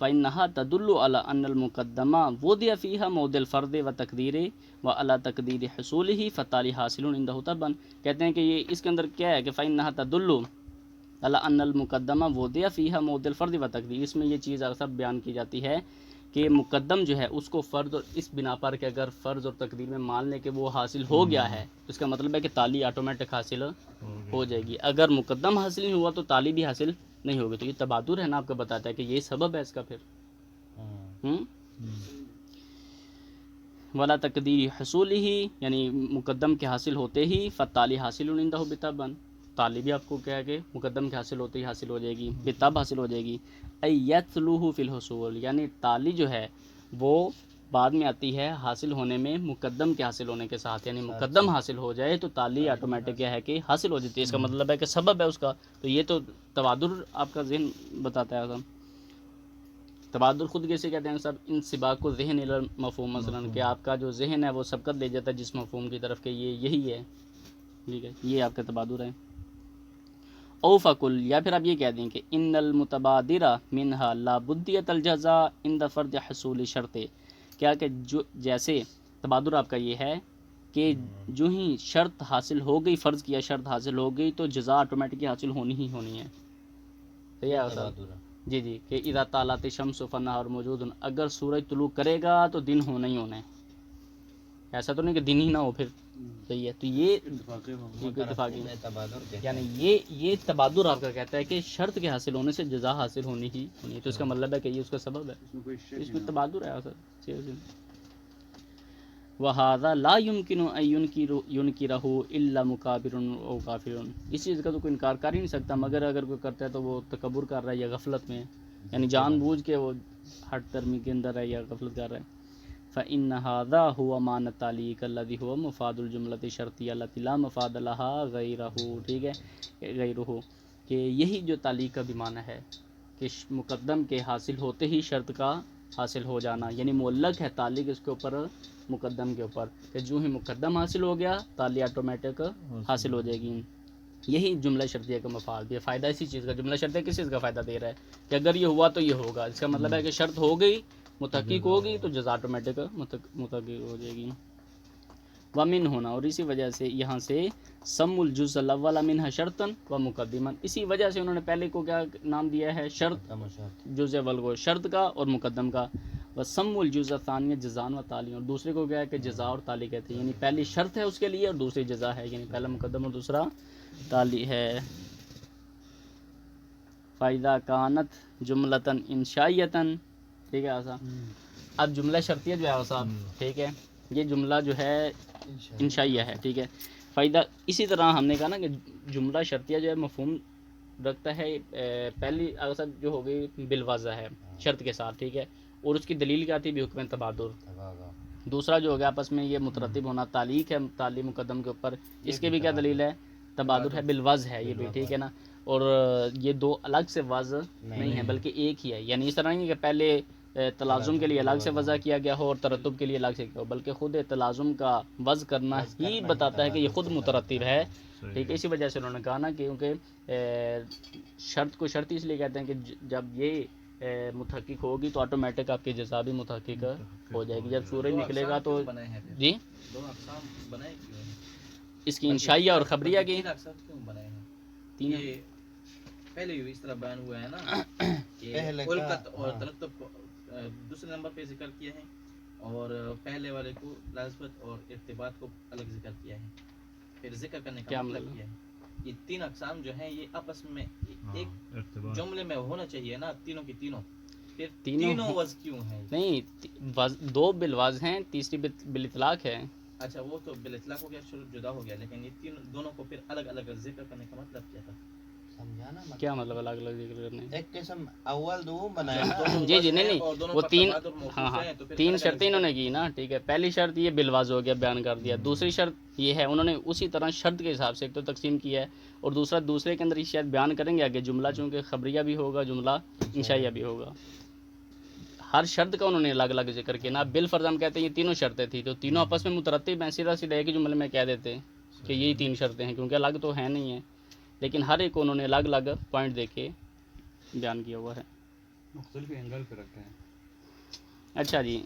فإنها تدل على أن المقدمة وضع فيها موضع الفرد وتقديره وعلى تقدير حصوله فالتالي حاصل عنده طبعا. کہتے ہیں کہ یہ اس کے اندر کیا ہے کہ فإنها تدل على أن المقدمة وضع فيها موضع الفرد وتقديره، اس میں یہ چیز سب بیان کی جاتی ہے کہ مقدم جو ہے اس کو فرض، اور اس بنا پر کہ اگر فرض اور تقدیر میں مان لیں کہ وہ حاصل ہو گیا ہے، اس کا مطلب ہے کہ تالی آٹومیٹک حاصل ہو جائے گی. اگر مقدم حاصل نہیں ہوا تو تالی بھی حاصل نہیں ہوگی. تو یہ تبادر ہے نا، آپ کو بتاتا ہے کہ یہ سبب ہے اس کا. پھر ولا تقدیر حصول ہی، یعنی مقدم کے حاصل ہوتے ہی فتالی حاصل عندہ بطبعا، تعلی بھی آپ کو کیا ہے کہ مقدم کے حاصل ہوتے ہی حاصل ہو جائے گی، پھر تب حاصل ہو جائے گی. ایتلوہ فی الحصول، یعنی تعلی جو ہے وہ بعد میں آتی ہے حاصل ہونے میں مقدم کے حاصل ہونے کے ساتھ، یعنی مقدم حاصل ہو جائے تو تعلی آٹومیٹک کیا ہے کہ حاصل ہو جاتی ہے. اس کا مطلب ہے کہ سبب ہے اس کا. تو یہ تو تبادر آپ کا ذہن بتاتا ہے. تبادر خود کیسے کہتے ہیں سب؟ انسباق الذہن الی المفہوم، مثلا کہ آپ کا جو ذہن ہے وہ سبقت لے جاتا ہے جس مفہوم کی طرف کہ یہ یہی ہے. ٹھیک ہے، یہ آپ کا تبادر ہے. او فقل، یا پھر آپ یہ کہہ دیں کہ ان المتبادر منہا لا بدیت الجزاء عند فرض حصول شرط، کیا کہ جو جیسے تبادر آپ کا یہ ہے کہ جو ہی شرط حاصل ہو گئی، فرض کیا شرط حاصل ہو گئی تو جزا آٹومیٹک حاصل ہونی ہی ہونی ہے. صحیح ہے صاحب؟ جی جی، کہ اذا طالعت الشمس فالنہار موجود، اگر سورج طلوع کرے گا تو دن ہونا ہی ہونا ہے. ایسا تو نہیں کہ دن ہی نہ ہو پھر. صحیح ہے، تو یہ اتفاقی میں تبادر کہتے یعنی ہیں. یہ تبادر آپ کا کہتا ہے کہ شرط کے حاصل ہونے سے جزا حاصل ہونی ہی ہونی ہے. تو اس کا مطلب ہے کہ یہ اس کا سبب ہے، اس میں تبادر ہے سر. وَهَذَا لَا يُمْكِنُ أَن يُنْكِرَهُ إِلَّا مُكَابِرٌ أَوْ كَافِرٌ، اس چیز کا تو کوئی انکار کر ہی نہیں سکتا مگر اگر کوئی کرتا ہے تو وہ تکبر کر رہا ہے یا غفلت میں، یعنی جان بوجھ کے وہ ہٹ ترمی کے اندر ہے یا غفلت کر رہا ہے. فَإِنَّ هَذَا هُوَ مَعْنَى التَّعْلِيقِ الَّذِي هُوَ مُفَادُ الْجُمْلَةِ الشَّرْطِيَّةِ الَّتِي لَا مُفَادَ لَهَا غَيْرَهُ. ٹھیک ہے، غیرہ، کہ یہی جو تعلیق کا بھی معنی ہے کہ مقدم کے حاصل ہوتے ہی شرط کا حاصل ہو جانا، یعنی معلق ہے تعلیق اس کے اوپر مقدم کے اوپر، کہ جو ہی مقدم حاصل ہو گیا تعلیق آٹومیٹک حاصل ہو جائے گی. یہی جملہ شرطیہ کا مفاد ہے. فائدہ اسی چیز کا، جملہ شرطیہ کس چیز کا فائدہ دے رہا ہے کہ اگر یہ ہوا تو یہ ہوگا. اس کا مطلب ہے کہ شرط ہو گئی، متحقق ہوگی تو جزا آٹومیٹک متحقق ہو جائے گی. ومن ہونا، اور اسی وجہ سے یہاں سے سم الجزء الاول منها شرطا و مقدما، اسی وجہ سے انہوں نے پہلے کو کیا نام دیا ہے؟ شرط، جزء اول کو شرط کا اور مقدم کا. وسم الجزء الثانی جزاء و تعلیق، اور دوسرے کو کیا ہے کہ جزاء اور تعلیق کہتے ہیں، یعنی پہلی شرط ہے اس کے لیے اور دوسری جزاء ہے، یعنی پہلا مقدم اور دوسرا تعلیق ہے. فَإِذَا كَانَتْ جُمْلَةً إِنشَائِيَةً، ٹھیک ہے آسان. اب جملہ شرطیہ جو ہے آسان، ٹھیک ہے، یہ جملہ جو ہے انشائیہ ہے. ٹھیک ہے، فائدہ اسی طرح ہم نے کہا نا کہ جملہ شرطیہ جو ہے مفہوم رکھتا ہے. پہلی اصل جو ہو گئی بالوضع ہے شرط کے ساتھ، ٹھیک ہے، اور اس کی دلیل کیا تھی؟ بحکم تبادر. دوسرا جو ہو گیا آپس میں یہ مترتب ہونا، تعلیق ہے تعلیق مقدم کے اوپر، اس کے بھی کیا دلیل ہے؟ تبادر ہے، بالوضع ہے یہ بھی. ٹھیک ہے نا، اور یہ دو الگ سے وضع نہیں ہے بلکہ ایک ہی ہے. یعنی اس طرح نہیں کہ پہلے تلازم کے لیے الگ سے وضع کیا گیا ہو اور ترتب کے لیے الگ سے کیا ہو، بلکہ خود تلازم کا وضع کرنا ہی بتاتا ہے کہ یہ خود مترتب ہے. ٹھیک ہے، اسی وجہ سے انہوں نے کہا نا کہ کیونکہ شرط کو شرط اس لیے کہتے ہیں کہ جب یہ متحقق ہوگی تو آٹومیٹک آپ کی جزا بھی متحقق ہو جائے گی. جب سورج نکلے گا تو جی اس کی انشائیہ اور خبریہ کی تین پہلے اس طرح بیان ہوا ہے نا کہ القت اور ترتب دوسرے نمبر پہ ذکر کیا ہے، اور پہلے والے کو لازمت اور ارتباط کو الگ ذکر کیا ہے. پھر ذکر کرنے کا مطلب کیا ہے؟ یہ تین اقسام جو ہیں یہ آپس میں ایک جملے میں ہونا چاہیے نا، تینوں کی تینوں. پھر تینوں وضع کیوں ہیں؟ نہیں، دو بالوضع ہیں، تیسری بالاطلاق ہے. اچھا، وہ تو بالاطلاق ہو گیا، شروع جدا ہو گیا، لیکن یہ تین دونوں کو پھر الگ الگ ذکر کرنے کا مطلب کیا تھا؟ سمجھانا کیا مطلب الگ الگ ذکر کرنے؟ ایک قسم اول دو بنایا نا. جی نہیں، وہ تین، ہاں تین شرطیں انہوں نے کی نا. ٹھیک ہے، پہلی شرط یہ بالوضع ہو گیا، بیان کر دیا. دوسری شرط یہ ہے، انہوں نے اسی طرح شرط کے حساب سے ایک تو تقسیم کیا ہے، اور دوسرا دوسرے کے اندر یہ شاید بیان کریں گے آگے جملہ چونکہ خبریہ بھی ہوگا، جملہ انشائیہ بھی ہوگا. ہر شرط کا انہوں نے الگ الگ ذکر کیا نا. بالفرض ہم کہتے ہیں یہ تینوں شرطیں تھیں تو تینوں آپس میں مترتب ہیں، سیدھا سیدھا ایک ہی جملے میں کہہ دیتے ہیں کہ یہی تین شرطیں ہیں، کیونکہ الگ تو ہیں نہیں ہیں، لیکن ہر ایک کو انہوں نے الگ الگ پوائنٹ دے کے بیان کیا ہوا ہے. مختلف اینگل پہ رکھتے ہیں. اچھا جی،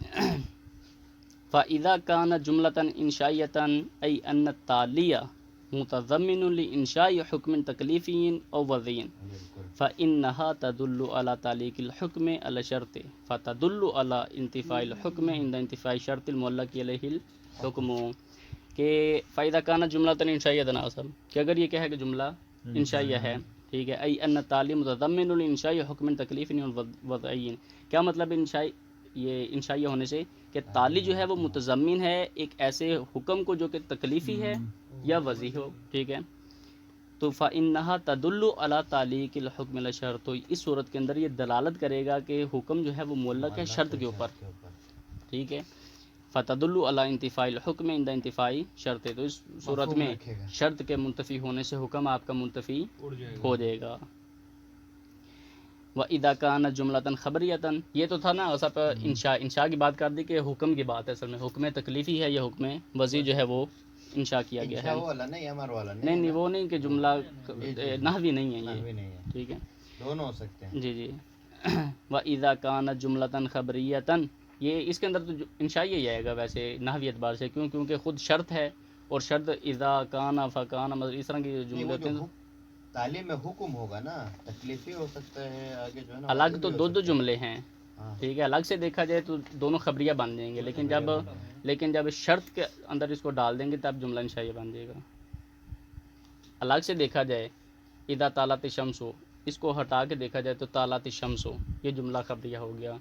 فَإِذَا كَانَ جُمْلَةً إِنشَائِيَةً أَيْ أَنَّ التَّعْلِيَ مُتَضَمِّنٌ لِإِنشَاءِ حُكْمٍ تَكْلِيفِيٍّ أَوْ وَضْعِيٍّ فَإِنَّهَا تَدُلُّ عَلَى تَعْلِيقِ الْحُكْمِ عَلَى الشَّرْطِ فَتَدُلُّ عَلَى انتفاء الْحُكْمِ عند انتفاء الشَّرْطِ الْمُعَلَّقِ عَلَيْهِ الْحُكْمُ، کہ فَإِذَا كَانَ جُمْلَةً إِنشَائِيَةً اصل کہ اگر یہ کہے کہ جملہ انشائیہ ہے، ٹھیک ہے، أي أن التعليم متضمن لإنشاء حكم تكليفي وضعي، کیا مطلب یہ انشائیہ ہونے سے کہ تعلی جو ہے وہ متضمن ہے ایک ایسے حکم کو جو کہ تکلیفی ہے یا وضعی ہو. ٹھیک ہے، تو فَإِنَّهَا تَدُلُّ عَلَى تَعْلِيقِ الْحُكْمِ عَلَى الشَّرْطِ، تو اس صورت کے اندر یہ دلالت کرے گا کہ حکم جو ہے وہ معلق ہے شرط کے اوپر، ٹھیک ہے. فَتَدُلُّ عَلَى انتفاء الحکم عند انتفاء شرط، تو اس صورت مفہوم میں رکھے گا. شرط کے منتفی ہونے سے حکم آپ کا منتفی اڑ جائے گا. ہو جائے گا. وَإِذَا كَانَ جُمْلَةً خَبَرِيَّةً، یہ تو تھا نا سب انشاء کی بات کر دی کہ حکم کی بات ہے، اصل میں حکم تکلیفی ہے یا حکم وضعی جو ہے وہ انشاء کیا گیا ہے. انشاء والا نہیں، امر والا نہیں نہیں وہ نہیں کہ جملہ نحوی نہیں ہے نحوی یہ، نہیں ہے، ٹھیک ہے. دونوں ہو سکتے ہیں. جی جی. وَإِذَا كَانَ جُمْلَةً خَبْرِيَّةً، یہ اس کے اندر تو انشاء ہی آئے گا ویسے نحوی اعتبار سے، کیونکہ خود شرط ہے، اور شرط اذا کان فکان، مطلب اس طرح کی نہیں، جملے وہ ہوتے جو ہیں. تعلیم میں حکم ہوگا نا، تکلیفی ہو سکتا ہے، آگے جو ہے نا الگ وضعی تو بھی ہو دو سکتا ہے. جملے ہیں، ہاں. ٹھیک ہے. الگ سے دیکھا جائے تو دونوں خبریہ بن جائیں گے، لیکن جب شرط کے اندر اس کو ڈال دیں گے تب جملہ انشائیہ بن جائے گا. الگ سے دیکھا جائے اذا طالعت الشمس، اس کو ہٹا کے دیکھا جائے تو طالعت الشمس، یہ جملہ خبریہ ہو گیا.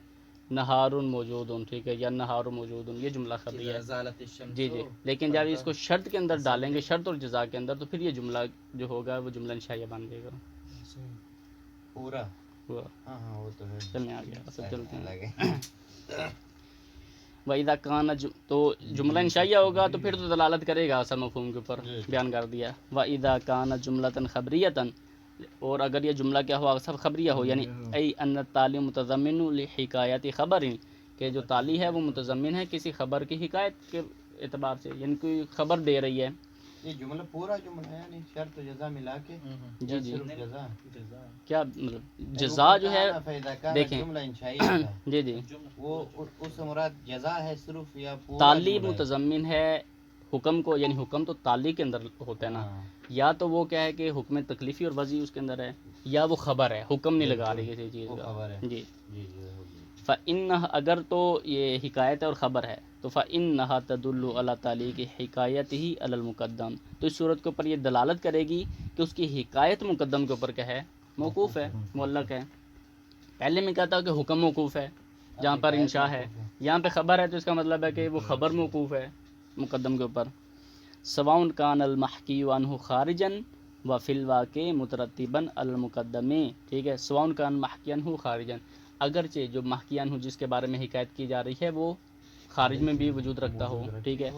نہار موجود، ٹھیک ہے، یا نہار موجود، یہ جملہ خبریہ ہے. اذا زالت الشمس، جی جی. لیکن جب اس کو شرط کے اندر ڈالیں گے، شرط اور جزا کے اندر، تو پھر یہ جملہ جو ہوگا وہ جملہ انشائیہ بن جائے گا. پورا. ہوا. ہاں ہاں وہ تو ہے. چلنے آ گیا، اصل چلتے ہیں. لگے. وَإِذَا كَانَ، تو جملہ انشائیہ ہوگا تو پھر تو دلالت کرے گا اصل مفہوم کے اوپر، بیان کر دیا. وَإِذَا كَانَ جُمْلَةً خَبْرِيَّةً، اور اگر یہ جملہ کیا ہوا سب خبریہ ہو، یعنی ای ان التالی متضمن لحکایت خبر، کہ جو تالی ہے وہ متضمن ہے کسی خبر کی حکایت کے اعتبار سے، یعنی کوئی خبر دے رہی ہے. یہ جملہ پورا جملہ ہے، یعنی شرط و جزا ملا کے، جی جی. صرف جزا. کیا مطلب جزا جو ہے، دیکھیں جملہ انشائیہ ہے، جی جی، وہ اس سے مراد جزا ہے صرف یا پورا تالی جملہ ہے؟ متضمن ہے حکم کو، یعنی حکم تو تالی کے اندر ہوتا ہے نا. ہاں. یا تو وہ کیا ہے کہ حکم تکلیفی اور وضعی اس کے اندر ہے، یا وہ خبر ہے، حکم نہیں لگا رہی کسی چیز وہ کا. خبر ہے. جی. جی جی. فَإِنَّهَا، اگر تو یہ حکایت ہے اور خبر ہے تو فَإِنَّهَا تَدُلُّ عَلَى تَعْلِيقِ حِكَایَتِهِ عَلَى الْمُقَدَّمِ، تو اس صورت کے اوپر یہ دلالت کرے گی کہ اس کی حکایت مقدم کے اوپر کیا ہے، موقوف ہے، معلق ہے. پہلے میں کہتا کہ حکم موقوف ہے جہاں پر انشاء ہے، یہاں پہ خبر ہے تو اس کا مطلب ہے کہ وہ خبر موقوف ہے مقدم کے اوپر. سواء کان المحکی عنہ خارجا وفی الواقع مترتبا المقدم، ٹھیک ہے. سواء کان محکی عنہ خارجا، اگرچہ جو محکی عنہ جس کے بارے میں حکایت کی جا رہی ہے وہ خارج میں بھی وجود رکھتا ہو، ٹھیک ہے.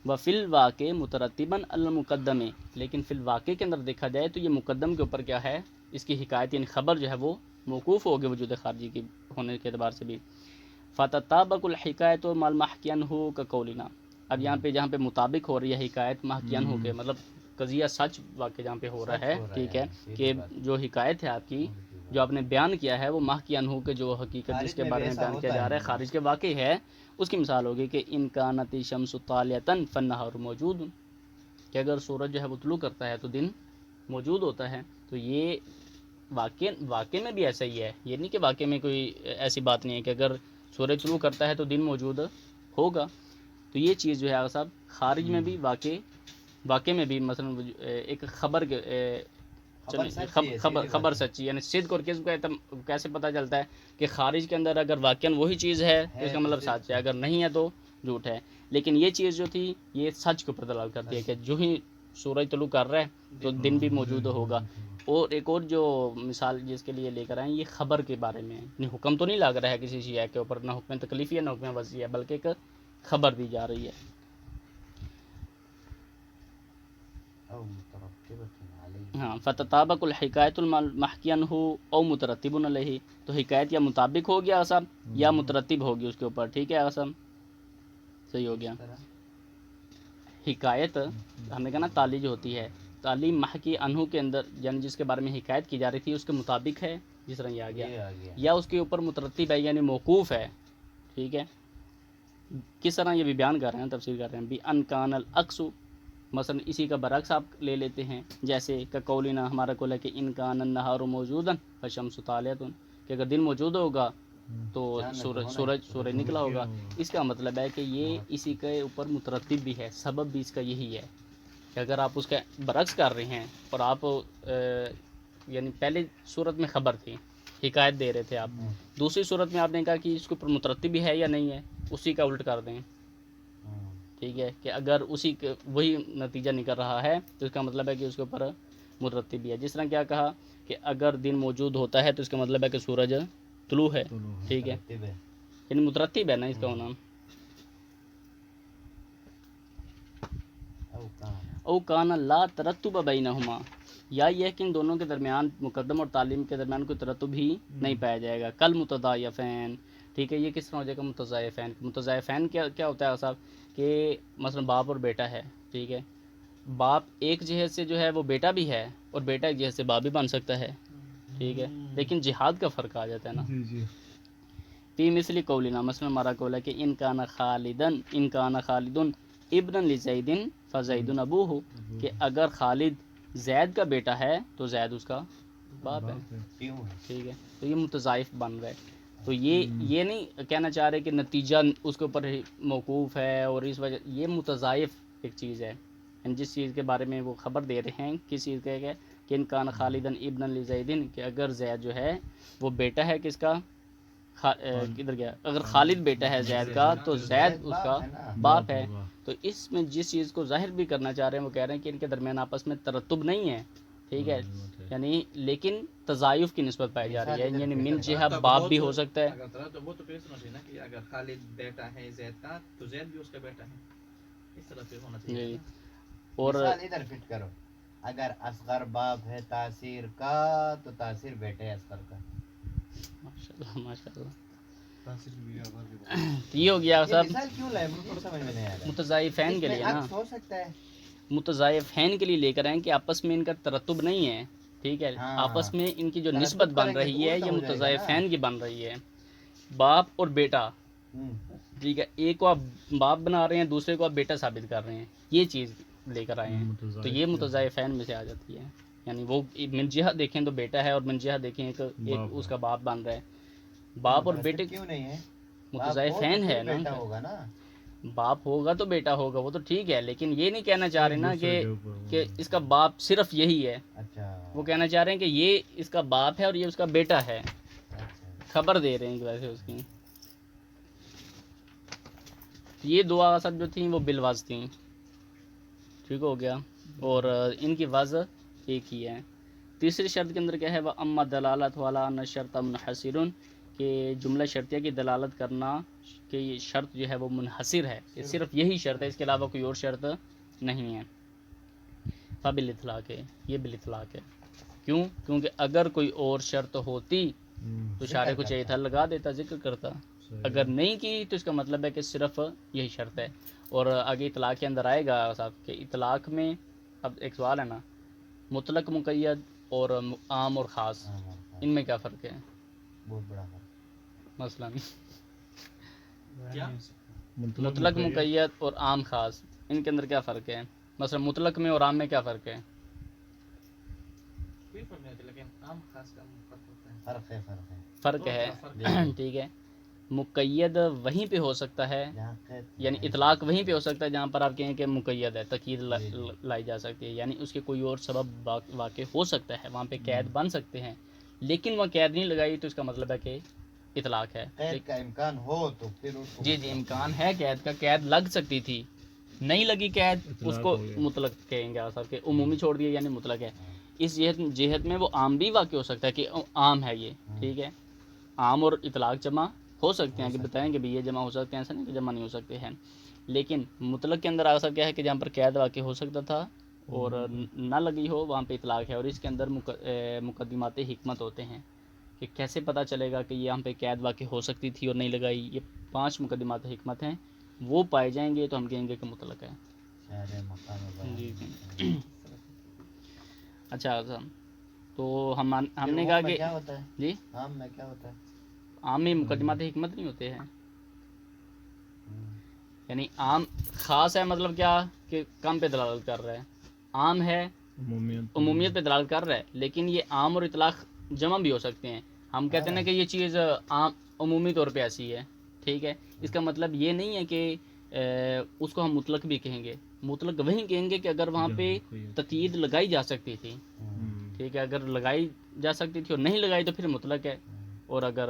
وفی الواقع مترتبا المقدم، لیکن فی الواقع کے اندر دیکھا جائے تو یہ مقدم کے اوپر کیا ہے، اس کی حکایت یعنی خبر جو ہے وہ موقوف ہوگی وجود خارجی کی ہونے کے اعتبار سے بھی. فتطابق الحکایت مع المحکی عنہ کقولنا، اب یہاں پہ جہاں پہ مطابق ہو رہی ہے حکایت محکی عنہ کے، مطلب قضیہ سچ واقع جہاں پہ ہو رہا ہے، ٹھیک ہے، کہ جو حکایت ہے آپ کی جو آپ نے بیان کیا ہے وہ محکی عنہ کے جو حقیقت جس کے بارے میں بیان کیا جا رہا ہے خارج کے واقع ہے، اس کی مثال ہوگی کہ ان کانت الشمس طالیۃ فالنہار موجود، کہ اگر سورج جو ہے وہ طلوع کرتا ہے تو دن موجود ہوتا ہے. تو یہ واقع میں بھی ایسا ہی ہے، یہ نہیں کہ واقع میں کوئی ایسی بات نہیں ہے کہ اگر سورج طلوع کرتا ہے تو دن موجود ہوگا. تو یہ چیز جو ہے صاحب خارج میں بھی واقع میں بھی، مثلا ایک خبر کے خبر سچی، یعنی صدق اور کذب کا کیسے پتہ چلتا ہے کہ خارج کے اندر اگر واقعاً وہی چیز ہے تو اس کا مطلب سچ ہے، اگر نہیں ہے تو جھوٹ ہے. لیکن یہ چیز جو تھی یہ سچ کے اوپر دلالت کرتی ہے کہ جو ہی سورج طلوع کر رہا ہے تو دن بھی موجود ہوگا. اور ایک اور جو مثال جس کے لیے لے کر آئیں، یہ خبر کے بارے میں ہے، حکم تو نہیں لگ رہا ہے کسی شیء کے اوپر، نہ حکم تکلیفی ہے نہ حکم وضعی ہے، بلکہ ایک خبر دی جا رہی ہے. ہاں. فتطابق الحکایت المحکی عنہ او مترتب علیہ، تو حکایت یا مطابق ہو گیا صاحب یا مترتب ہوگی اس کے اوپر، ٹھیک ہے صاحب، صحیح ہو گیا. حکایت ہم نے کہا نا تالی جو ہوتی ہے، تالی محکی عنہ کے اندر یعنی جس کے بارے میں حکایت کی جا رہی تھی اس کے مطابق ہے، جس طرح یہ آ گیا، یا اس کے اوپر مترتب ہے یعنی موقوف ہے، ٹھیک ہے. کس طرح یہ بھی بیان کر رہے ہیں، تفسیر کر رہے ہیں. بِأَنْ كَانَ الْعَكْسُ، مثلا اسی کا برعکس آپ لے لیتے ہیں، جیسے کقولنا، ہمارا قول ہے کہ ان کان النہار موجودا فالشمس طالیۃ، کہ اگر دن موجود ہوگا تو سورج نکلا ہوگا. اس کا مطلب ہے کہ یہ اسی کے اوپر مترتب بھی ہے، سبب بھی اس کا یہی ہے کہ اگر آپ اس کا برعکس کر رہے ہیں اور آپ یعنی پہلے صورت میں خبر تھی، حکایت دے رہے تھے آپ، دوسری صورت میں آپ نے کہا کہ اس کے اوپر مترتب بھی ہے یا نہیں ہے، اسی کا الٹ کر دیں، ٹھیک ہے، کہ اگر اسی وہی نتیجہ نکل رہا ہے تو اس کا مطلب ہے کہ اس کے اوپر مترتب بھی ہے. جس طرح کیا کہا کہ اگر دن موجود ہوتا ہے تو اس کا مطلب ہے کہ سورج طلوع ہے, ٹھیک ہے, ترتیب ہے. یعنی مترتب ہے نا اس کا ہونا. او کان لا ترتب بینہما, یا یہ کہ ان دونوں کے درمیان مقدم اور تعلیم کے درمیان کوئی ترتب ہی نہیں پایا جائے گا. کل متضائفین, ٹھیک ہے, یہ کس طرح ہو جائے گا متضائفین. متضائفین کیا ہوتا ہے صاحب کہ مثلا باپ اور بیٹا ہے, ٹھیک ہے, باپ ایک جہت سے جو ہے وہ بیٹا بھی ہے اور بیٹا ایک جہت سے باپ بھی بن سکتا ہے, ٹھیک ہے, لیکن جہاد کا فرق آ جاتا ہے نا. فی مثل قولنا, مثلا ہمارا قول ہے کہ ان کان خالدن ابن لزید فزید ابوہ, کہ اگر خالد زید کا بیٹا ہے تو زید اس کا باپ ہے, کیوں ہے؟ ٹھیک ہے. تو یہ متضائف بن رہا ہے. تو یہ نہیں کہنا چاہ رہے کہ نتیجہ اس کے اوپر موقوف ہے اور اس وجہ, یہ متضائف ایک چیز ہے. جس چیز کے بارے میں وہ خبر دے رہے ہیں, کس چیز کا ہے کہ ان کان خالدن ابن لزیدن, کہ اگر زید جو ہے وہ بیٹا ہے کس کا, کدھر گیا, اگر خالد بیٹا ہے زید کا تو زید اس کا باپ ہے. تو اس میں جس چیز کو ظاہر بھی کرنا چاہ رہے ہیں وہ کہہ رہے ہیں کہ ان کے درمیان آپس میں ترتب نہیں ہے, ٹھیک ہے, یعنی لیکن تضائف کی نسبت پائی جا رہی ہے, یعنی من جہت باپ بھی ہو سکتا ہے. اگر تو وہ تو پھر سمجھے نا کہ اگر خالد بیٹا ہے زید کا تو زید بھی اس کا بیٹا ہے, اس طرح پھر ہونا چاہیے. جی, اور مثال ادھر فٹ کرو, اگر اصغر باپ ہے تاثیر کا تو تاثیر بیٹے اصغر کا. ماشاءاللہ ماشاءاللہ. تاثیر بھی ہے اور بھی تو یہ ہو گیا یہ صاحب مثال کیوں لائے, مجھے کو سمجھ میں نہیں آ رہا. متضائفین کے لیے نا, عکس ہو سکتا ہے. متضائفین کے لیے لے کر آئیں کہ آپس میں ان کا ترتب نہیں ہے, ٹھیک ہے, ہاں. آپس میں ان کی جو ترتب نسبت بن کریں گے رہی تو ہے الٹا یہ ہو جائے گا نا. متضائفین کی بن رہی ہے. باپ اور بیٹا, ٹھیک ہے, ایک کو آپ باپ بنا رہے ہیں دوسرے کو آپ بیٹا ثابت کر رہے ہیں, یہ چیز لے کر آئے ہیں, تو یہ متضائفین میں سے آ جاتی ہے. یعنی وہ من جہت دیکھیں تو بیٹا ہے اور من جہت دیکھیں ایک اس کا باپ بن رہا ہے. باپ اور بیٹے کیوں نہیں ہے, متضائفین ہے نا, بیٹا ہوگا نا. باپ ہوگا تو بیٹا ہوگا, وہ تو ٹھیک ہے, لیکن یہ نہیں کہنا چاہ رہے نا کہ اس کا باپ صرف یہی ہے. اچھا, وہ کہنا چاہ رہے ہیں کہ یہ اس کا باپ ہے اور یہ اس کا بیٹا ہے, خبر دے رہے ہیں کہ ویسے اس کی. یہ دو آسد جو تھیں وہ بالوز تھیں, ٹھیک ہو گیا, اور ان کی وضع ایک ہی ہے. تیسری شرط کے اندر کیا ہے, وہ اما دلالت والا ان شرط منحصر, کہ جملہ شرطیہ کی دلالت کرنا کہ یہ شرط جو ہے وہ منحصر ہے, کہ صرف یہی شرط ہے, اس کے علاوہ کوئی اور شرط نہیں ہے. فبالاطلاق ہے, یہ بالاطلاق ہے. کیوں؟ کیونکہ اگر کوئی اور شرط ہوتی تو شارع کو چاہیے تھا لگا دیتا, ذکر کرتا. اگر نہیں کی تو اس کا مطلب ہے کہ صرف یہی شرط ہے. اور آگے اطلاق کے اندر آئے گا صاحب کہ اطلاق میں اب ایک سوال ہے نا, مطلق مقید اور عام اور خاص, ان میں کیا فرق ہے؟ بہت بڑا فرق. مثلا کیا مطلق مقید اور عام خاص, ان کے اندر کیا فرق ہے؟ مثلا مطلق میں اور عام میں کیا فرق ہے؟ کوئی فرق نہیں, لیکن عام خاص کا فرق ہوتا ہے. فرق ہے. فرق ہے, ٹھیک ہے. مقید وہیں پہ ہو سکتا ہے, جہاں قید یعنی اطلاق وہیں پہ ہو سکتا ہے جہاں پر آپ کہیں کہ مقید ہے, تقید لائی جا سکتی ہے, یعنی اس کے کوئی اور سبب واقع ہو سکتا ہے, وہاں پہ قید بن سکتے ہیں, لیکن وہ قید نہیں لگائی تو اس کا مطلب ہے کہ اطلاق ہے. قید کا امکان ہو تو پھر اس کو جی امکان ہے قید کا, قید لگ سکتی تھی, نہیں لگی قید, اس کو مطلق کہیں گے آپ کہ عمومی چھوڑ دیا یعنی مطلق ہے. اس جہت میں وہ عام بھی واقع ہو سکتا ہے کہ عام ہے یہ, ٹھیک ہے, عام اور اطلاق جمع ہو سکتے ہیں, کہ بتائیں کہ بھی یہ جمع ہو سکتے ہیں, ایسا نہیں کہ جمع نہیں ہو سکتے ہیں. لیکن مطلق کے اندر آسا کیا ہے کہ جہاں پر قید واقع ہو سکتا تھا اور نہ لگی ہو وہاں پہ اطلاق ہے. اور اس کے اندر مقدمات حکمت ہوتے ہیں کہ کیسے پتہ چلے گا کہ یہاں پہ قید واقع ہو سکتی تھی اور نہیں لگائی. یہ 5 مقدمات حکمت ہیں, وہ پائے جائیں گے تو ہم کہیں گے کہ مطلق ہے. جی جی. اچھا تو ہم نے کہا کہ کیا ہوتا ہے, جی عام میں کیا ہوتا ہے, عام میں مقدمات حکمت نہیں ہوتے ہیں. یعنی عام خاص ہے مطلب کیا کہ کم پہ دلالت کر رہا ہے, عام ہے عمومیت پہ دلالت کر رہا ہے, لیکن یہ عام اور اطلاق جمع بھی ہو سکتے ہیں. ہم کہتے ہیں نا کہ یہ چیز عام عمومی طور پہ ایسی ہے, ٹھیک ہے, اس کا مطلب یہ نہیں ہے کہ اس کو ہم مطلق بھی کہیں گے. مطلق وہیں کہیں گے کہ اگر وہاں پہ تقید لگائی جا سکتی تھی, ٹھیک ہے, اگر لگائی جا سکتی تھی اور نہیں لگائی تو پھر مطلق ہے. اور اگر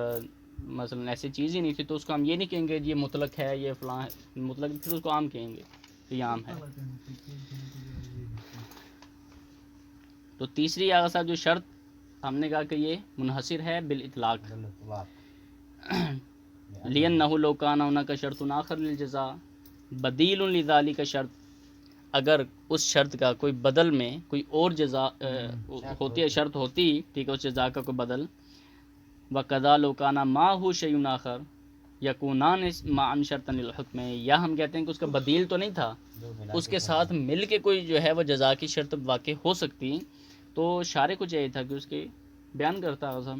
مثلا ایسی چیز ہی نہیں تھی تو اس کو ہم یہ نہیں کہیں گے یہ مطلق ہے, یہ فلاں ہے, مطلق پھر اس کو عام کہیں گے, تو یہ عام ہے. تو تیسری آغا صاحب جو شرط ہم نے کہا کہ یہ منحصر ہے بالاطلاق، لِأَنَّهُ لَوْ كَانَ هُنَاكَ شَرْطٌ آخَرُ لِلْجَزَاءِ بَدِيلٌ لِذَلِكَ شرط، اگر اس شرط کا کوئی بدل میں کوئی اور جزا ہوتی ہے، شرط ہوتی، ٹھیک ہے، اس جزا کا کوئی بدل، وَكَذَا لَوْ كَانَ مَعَهُ شَيْءٌ آخَرُ یکونان معًا شرطًا للحکم، یا ہم کہتے ہیں کہ اس کا بدیل تو نہیں تھا، اس کے ساتھ مل کے کوئی جو ہے وہ جزا کی شرط واقع ہو سکتی، تو شارع کو چاہیے تھا کہ اس کے بیان کرتا ہے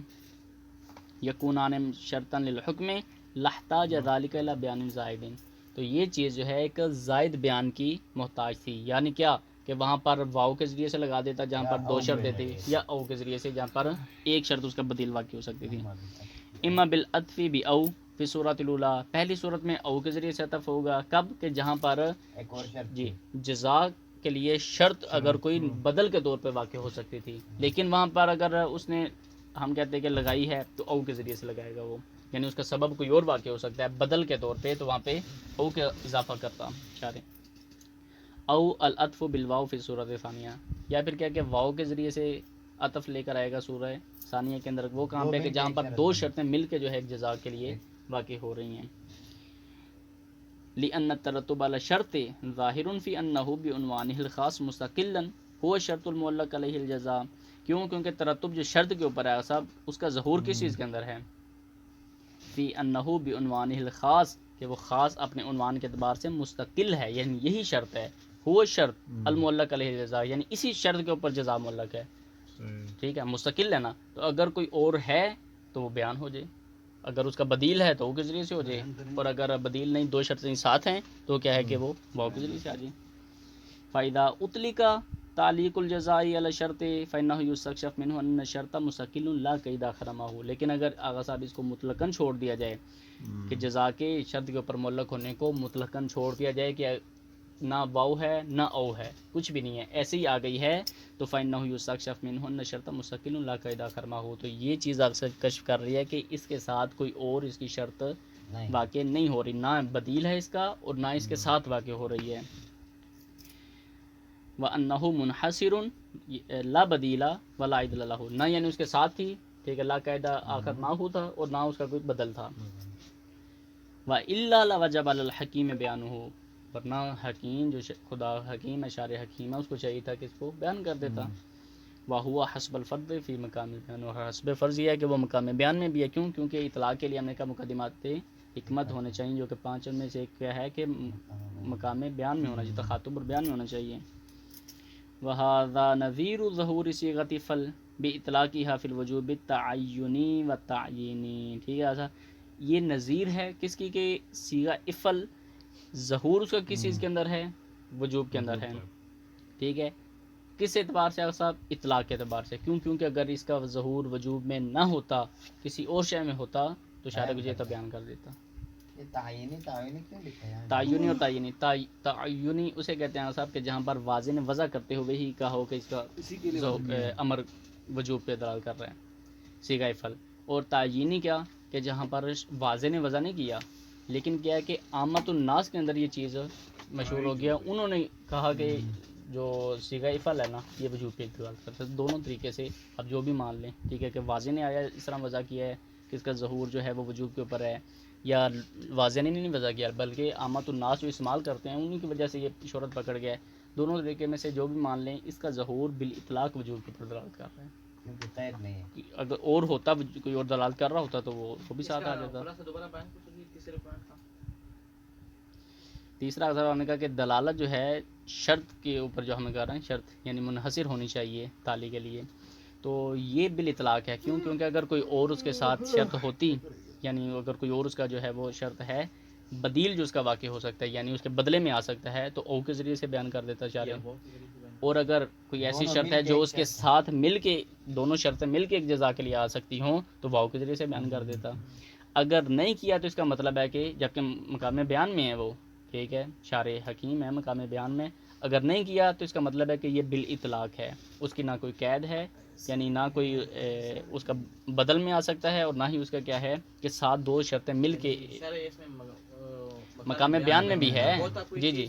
یکونان شرطًا للحکم لاحتاج ذلک الی بیان زائد، تو یہ چیز جو ہے ایک زائد بیان کی محتاج تھی، یعنی کیا کہ وہاں پر واو کے ذریعے سے لگا دیتا جہاں پر دو شرطیں تھیں، یا او کے ذریعے سے جہاں پر ایک شرط اس کا بدیل واقع ہو سکتی تھی۔ اما بالعطف بأو فی صورت الاولی، پہلی صورت میں او کے ذریعے سے عطف ہوگا، کب کہ جہاں پر ایک اور شرط جی جزا کے لیے شرط اگر کوئی بدل کے طور پہ واقع ہو سکتی تھی، لیکن وہاں پر اگر اس نے ہم کہتے ہیں کہ لگائی ہے تو او کے ذریعے سے لگائے گا وہ، یعنی اس کا سبب کوئی اور واقع ہو سکتا ہے بدل کے طور پہ، تو وہاں پہ او کے اضافہ کرتا شارع۔ او العطف بالواو فی صورت ثانیہ، یا پھر کیا کہ واو کے ذریعے سے عطف لے کر آئے گا سورہ ثانیہ کے اندر، وہ کام پہ کہ جہاں پر دو شرطیں مل کے جو ہے ایک جزا کے لیے واقع ہو رہی ہیں۔ لأن الترتب على شرط ظاہر فی انہ بعنوانہ الخاص مستقلا هو شرط المعلق علیہ الجزاء، کیونکہ ترتب جو شرط کے اوپر ہے صاحب اس کا ظہور کس چیز کے اندر ہے، فی انہ بعنوانہ الخاص، کہ وہ خاص اپنے عنوان کے اعتبار سے مستقل ہے، یعنی یہی شرط ہے، وہ شرط المعلق علیہ الجزاء، یعنی اسی شرط کے اوپر جزا معلق ہے، ٹھیک ہے، مستقل ہے نا، تو اگر کوئی اور ہے تو وہ بیان ہو جائے، اگر اس کا بدیل ہے تو وہ کے ذریعے سے ہو جائے، اور اگر بدیل نہیں، دو شرطیں ساتھ ہیں تو کیا ہے کہ وہ واو کے ذریعے سے آ جائے۔ فَإِذَا أُطْلِقَ تعلیق الجزائی علی شرط فإنه يستكشف منه ان الشرط مستقل لا قید آخر معه، لیکن اگر آغا صاحب اس کو مطلقاً چھوڑ دیا جائے کہ جزا کے شرط کے اوپر معلق ہونے کو مطلقاً چھوڑ دیا جائے کہ نہ واو ہے نہ او ہے، کچھ بھی نہیں ہے، ایسے ہی آ گئی ہے، تو فإنه يستكشف منه ان الشرط مستقل لا قید آخر معه، تو یہ چیز اکثر کشف کر رہی ہے کہ اس کے ساتھ کوئی اور اس کی شرط واقع نہیں ہو رہی، نہ بدیل ہے اس کا اور نہ اس کے ساتھ واقع ہو رہی ہے۔ وَأَنَّهُ مُنْحَصِرٌ لا بدیلا ولا عدل له، نہ یعنی اس کے ساتھ تھی، ٹھیک ہے، لا قاعدہ آخر نہ ہو تھا اور نہ اس کا کوئی بدل تھا۔ وَإِلَّا لَوَجَبَ عَلَى الْحَكِيمِ بَيَانُهُ، ورنہ حکیم جو خدا حکیم ہے، شارع حکیم ہے، اس کو چاہیے تھا کہ اس کو بیان کر دیتا۔ وَهُوَ حَسْبَ الْفَرْضِ فِي مَقَامِ الْبَيَانِ، اور حسب فرض یہ ہے کہ وہ مقام بیان میں بھی ہے، کیونکہ اطلاع کے لیے ہم نے کہا مقدمات حکمت ہونے چاہیے، جو کہ پانچ میں سے ایک کیا ہے کہ مقام بیان میں ہونا چاہیے، تخاطب اور بیان میں ہونا چاہیے۔ وَهَذَا نَظِيرُ ظُهُورِ صِيغَةِ فَل بِإِطْلَاقِهَا فِي الْوُجُوبِ التَّعَيُّنِ وَالتَّعْيِينِ، ٹھیک ہے ایسا، یہ نظیر ہے کس کی کہ صیغہ افل ظہور اس کا کس چیز کے اندر ہے، وجوب کے اندر ہے، ٹھیک ہے، کس اعتبار سے صاحب، اطلاق کے اعتبار سے، کیونکہ اگر اس کا ظہور وجوب میں نہ ہوتا، کسی اور شے میں ہوتا تو شارع کو یہ بیان کر دیتا۔ یہ تعینی کیوں لکھا ہے؟ تعینی اور تعینی، تعینی اسے کہتے ہیں صاحب کہ جہاں پر واضح نے وضع کرتے ہوئے ہی کہا ہو کہ اس کا امر وجوب پہ دلالت کر رہا ہے، صیغہ فعل، اور تعینی کیا کہ جہاں پر واضح نے وضع نہیں کیا، لیکن کیا ہے کہ عامت الناس کے اندر یہ چیز مشہور ہو گیا، انہوں نے کہا کہ جو صیغہ فعل ہے نا یہ وجوب پہ دلالت کرتا ہے، دونوں طریقے سے اب جو بھی مان لیں، ٹھیک ہے، کہ واضح نے آیا اس طرح وضع کیا ہے کہ اس کا ظہور جو ہے وہ وجوب کے اوپر ہے، یا واضح نے نہیں وضع کیا بلکہ عامت الناس جو استعمال کرتے ہیں انہی کی وجہ سے یہ شہرت پکڑ گیا ہے، دونوں طریقے میں سے جو بھی مان لیں اس کا ظہور بالاطلاق وجوب کے اوپر دلالت کر رہا ہے، کیونکہ قید نہیں ہے، اگر اور ہوتا کوئی اور دلالت کر رہا ہوتا تو وہ بھی ساتھ آ جاتا۔ تیسرا اگر ہم نے کہا کہ دلالت جو ہے شرط کے اوپر جو ہم کہہ رہے ہیں، شرط یعنی منحصر ہونی چاہیے تعلی کے لیے، تو یہ بالاطلاق ہے، کیونکہ اگر کوئی اور اس کے ساتھ شرط ہوتی، یعنی اگر کوئی اور اس کا جو ہے وہ شرط ہے، بدیل جو اس کا واقع ہو سکتا ہے یعنی اس کے بدلے میں آ سکتا ہے، تو او کے ذریعے سے بیان کر دیتا شارع، اور اگر کوئی ایسی شرط ہے جو اس کے ساتھ مل کے دونوں شرطیں مل کے ایک جزا کے لیے آ سکتی ہوں تو واو کے ذریعے سے بیان کر دیتا۔ اگر نہیں کیا تو اس کا مطلب ہے کہ جبکہ مقام بیان میں ہے وہ، ٹھیک ہے، شارع حکیم ہے مقام بیان میں، اگر نہیں کیا تو اس کا مطلب ہے کہ یہ بالاطلاق ہے، اس کی نہ کوئی قید ہے، یعنی نہ کوئی اس کا بدل میں آ سکتا ہے، اور نہ ہی اس کا کیا ہے کہ ساتھ دو شرطیں مل کے مقام بیان میں بھی ہے، جی جی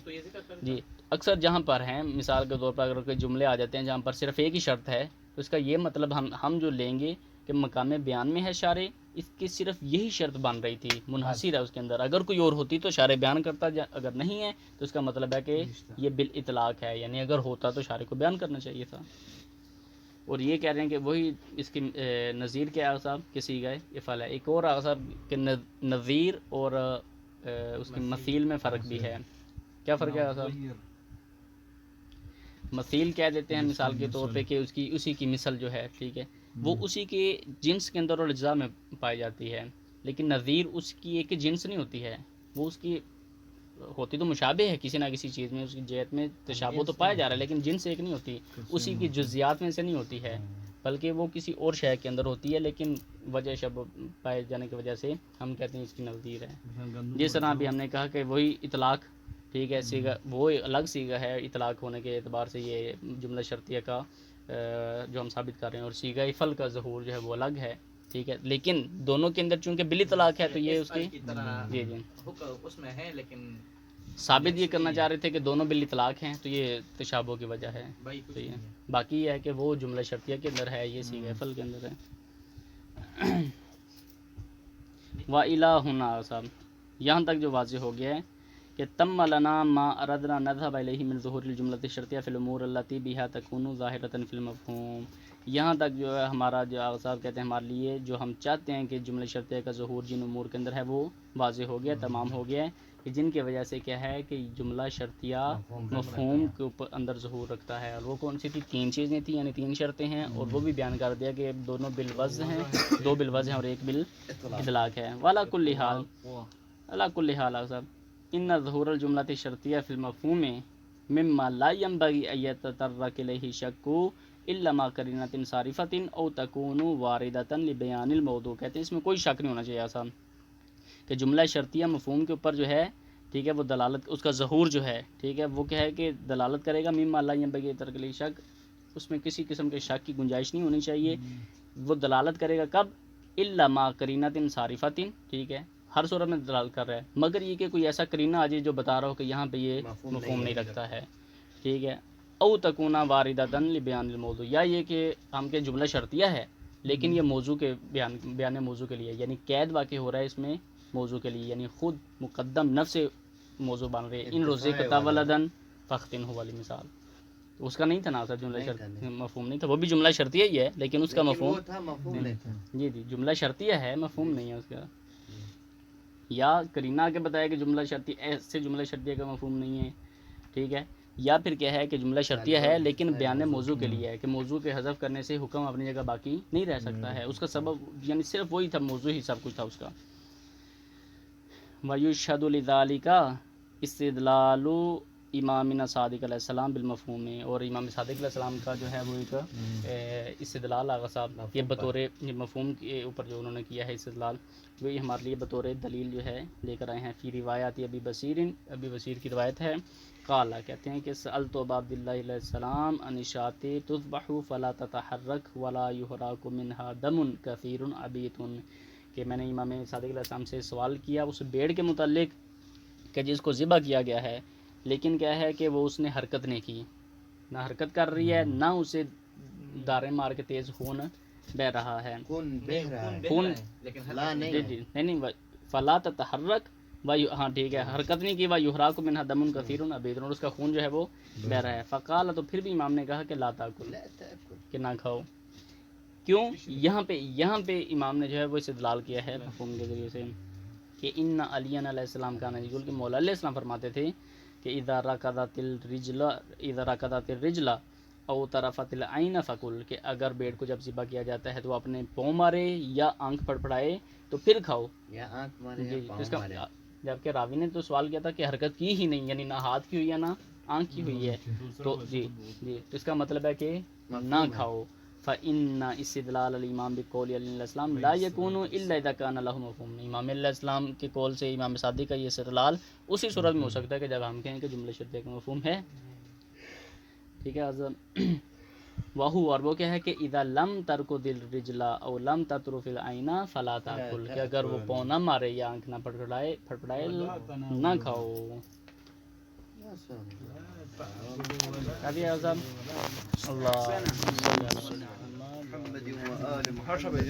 جی، اکثر جہاں پر ہیں مثال کے طور پر اگر کوئی جملے آ جاتے ہیں جہاں پر صرف ایک ہی شرط ہے تو اس کا یہ مطلب ہم جو لیں گے کہ مقام بیان میں ہے شارع اس کی صرف یہی شرط بن رہی تھی منحصر ہے اس کے اندر، اگر کوئی اور ہوتی تو شارع بیان کرتا، اگر نہیں ہے تو اس کا مطلب ہے کہ یہ بالاطلاق ہے، یعنی اگر ہوتا تو شارع کو بیان کرنا چاہیے تھا۔ اور یہ کہہ رہے ہیں کہ وہی اس کی نظیر کے اعصاب کے صیغہ افعال ہے، ایک اور اعصاب کے نظیر اور اس کی مثیل میں فرق بھی ہے۔ کیا فرق ہے اعصاب؟ مثیل کہہ دیتے ہیں مثال کے طور پہ کہ اسی کی مثل جو ہے، ٹھیک ہے، وہ اسی کے جنس کے اندر اور اجزاء میں پائی جاتی ہے، لیکن نظیر اس کی ایک جنس نہیں ہوتی ہے، وہ اس کی ہوتی تو مشابہ ہے کسی نہ کسی چیز میں، اس کی جہت میں تشابہ تو پایا جا رہا ہے لیکن جنس ایک نہیں ہوتی، اسی کی جزیات میں سے نہیں ہوتی ہے، بلکہ وہ کسی اور شے کے اندر ہوتی ہے، لیکن وجہ شبہ پائے جانے کی وجہ سے ہم کہتے ہیں اس کی نظیر ہے۔ جس طرح بھی ہم نے کہا کہ وہی اطلاق، ٹھیک ہے، صیغہ وہ الگ صیغہ ہے اطلاق ہونے کے اعتبار سے، یہ جملہ شرطیہ کا جو ہم ثابت کر رہے ہیں، اور صیغہ فعل کا ظہور جو ہے وہ الگ ہے، ٹھیک ہے، لیکن دونوں کے اندر چونکہ بالاطلاق ہے تو یہ اس کی جی اس میں ہے، لیکن ثابت یہ کرنا چاہ رہے تھے کہ دونوں بالاطلاق ہیں، تو یہ تشابہ کی وجہ ہے، تو یہ باقی یہ ہے کہ وہ جملہ شرطیہ کے اندر ہے، یہ صیغہ فعل کے اندر ہے۔ وَإِلَٰهُنَا صاحب یہاں تک جو واضح ہو گیا ہے کہ تم لنا ما اردنا نذهب الیہ من ظہور الجملۃ الشرطیہ فی الامور التي بها تكون ظاہرۃ فی المفہوم، یہاں تک جو ہے ہمارا جو صاحب کہتے ہیں ہمارے لیے جو ہم چاہتے ہیں کہ جملہ شرطیہ کا ظہور جن امور کے اندر ہے وہ واضح ہو گیا، تمام ہو گیا ہے، کہ جن کی وجہ سے کیا ہے کہ جملہ شرطیہ مفہوم کے اوپر اندر ظہور رکھتا ہے، اور وہ کون سی تھی؟ تین چیزیں تھیں، یعنی تین شرطیں ہیں، اور وہ بھی بیان کر دیا کہ دونوں بالوضع ہیں، دو بالوضع ہیں اور ایک بالاطلاق ہے۔ وعلی کل حال علی کل حال صاحب ان ظہور الجملۃ الشرطیہ فی المفہوم مما لا ينبغي ان يتطرق الیہ شک الا ما قرینۃ صارفۃ او تکون واردۃ لبیان الموضوع، کہتے ہیں اس میں کوئی شک نہیں ہونا چاہیے آسان کہ جملہ شرطیہ مفہوم کے اوپر جو ہے، ٹھیک ہے، وہ دلالت، اس کا ظہور جو ہے، ٹھیک ہے، وہ کیا ہے کہ دلالت کرے گا مما لا ينبغي ان يتطرق الیہ شک، اس میں کسی قسم کے شک کی گنجائش نہیں ہونی چاہیے، وہ دلالت کرے گا کب؟ الا ما قرینۃ صارفۃ، ٹھیک ہے، ہر صورت میں دلالت کر رہا ہے مگر یہ کہ کوئی ایسا قرینہ آ جائے جو بتا رہا ہو کہ یہاں پہ یہ مفہوم نہیں رکھتا ہے، ٹھیک ہے، او تکونا واردۃ لبیان الموضوع، یا یہ کہ ہم کے جملہ شرطیہ ہے لیکن یہ موضوع کے بیان موضوع کے لیے، یعنی قید واقع ہو رہا ہے اس میں موضوع کے لیے، یعنی خود مقدم نفس موضوع بن رہے، ان رزقت ولدا فاختنہ والی مثال، تو اس کا نہیں تھا نا سر، جملہ شرطیہ مفہوم نہیں تھا، وہ بھی جملہ شرطیہ ہی ہے لیکن اس کا مفہوم نہیں تھا۔ جی جملہ شرطیہ ہے، مفہوم نہیں ہے اس کا، یا قرینہ کے بتایا کہ جملہ شرطیہ ایسے جملہ شرطیہ کا مفہوم نہیں ہے، ٹھیک ہے، یا پھر کیا ہے کہ جملہ شرطیہ ہے لیکن بیان موضوع کے لیے ہے کہ موضوع کے حذف کرنے سے حکم اپنی جگہ باقی نہیں رہ سکتا ہے، اس کا سبب یعنی صرف وہی تھا، موضوع ہی سب کچھ تھا اس کا۔ وَيُشْهَدُ لِذَلِكَ استدلال امامنا صادق علیہ السلام بالمفہوم، اور امام صادق علیہ السلام کا جو ہے وہ ایک استدلال آغا صاحب یہ بطور مفہوم کے اوپر جو انہوں نے کیا ہے استدلال، وہی ہمارے لیے بطور دلیل جو ہے لے کر آئے ہیں۔ فی روایات ابی بصیر کی روایت ہے، قال کہتے ہیں کہ سألت ابا عبداللہ علیہ السلام عن الشاۃ تذبح فلا تتحرک ولا یحراک منها دم کثیر عبیط، کہ میں نے امام صادق علیہ السلام سے سوال کیا اس بھیڑ کے متعلق کہ جس کو ذبح کیا گیا ہے لیکن کیا ہے کہ وہ اس نے حرکت نہیں کی، نہ حرکت کر رہی ہے نہ اسے داریں مار کے تیز خون بہ رہا ہے، خون بہ رہا ہے، خون لیکن لا جی جی نہیں فلا تتحرک ہاں ٹھیک ہے، حرکت نہیں کی، ویحراک منها دم کثیر عبیط، اور اس کا خون جو ہے وہ بہ رہا ہے، فقال، تو پھر بھی امام نے کہا کہ لا تاکل، کہ نہ کھاؤ، کیوں؟ یہاں پہ امام نے جو ہے وہ استدلال کیا ہے مفہوم کے ذریعے سے کہ ان علی علیہ السلام کا نجول کہ مولا علیہ السلام فرماتے تھے کہ اذا رکضت الرجل او طرفت العین فکل، کہ اگر بیڑ کو جب ذبح کیا جاتا ہے تو اپنے پاؤں مارے یا آنکھ پڑپڑائے تو پھر کھاؤ، یا آنکھ مارے جی یا تو پاؤں اس کا مارے۔ جبکہ راوی نے تو سوال کیا تھا کہ حرکت کی ہی نہیں، یعنی نہ ہاتھ کی ہوئی ہے نہ آنکھ کی ہوئی ہے، تو جی تو اس کا مطلب ہے کہ نہ کھاؤ۔ فَإِنَّ استدلال الامام بقول علیہ السلام لا يكون الا اذا كان له مفہوم، امام علیہ السلام کے قول سے امام صادق کا یہ استدلال اسی صورت میں ہو سکتا ہے کہ جب ہم کہیں کہ جملہ شرطیہ کا مفہوم ہے، ٹھیک ہے حضرت۔ وہو، اور وہ کیا ہے کہ اذا لم ترکض الرجل او لم تطرف العین فلا تاکل، کہ اگر وہ پاؤں نہ مارے یا آنکھ نہ پھڑپڑائے نہ کھاؤ۔ کہہ دیا صاحب اللہ محمد وآل محمد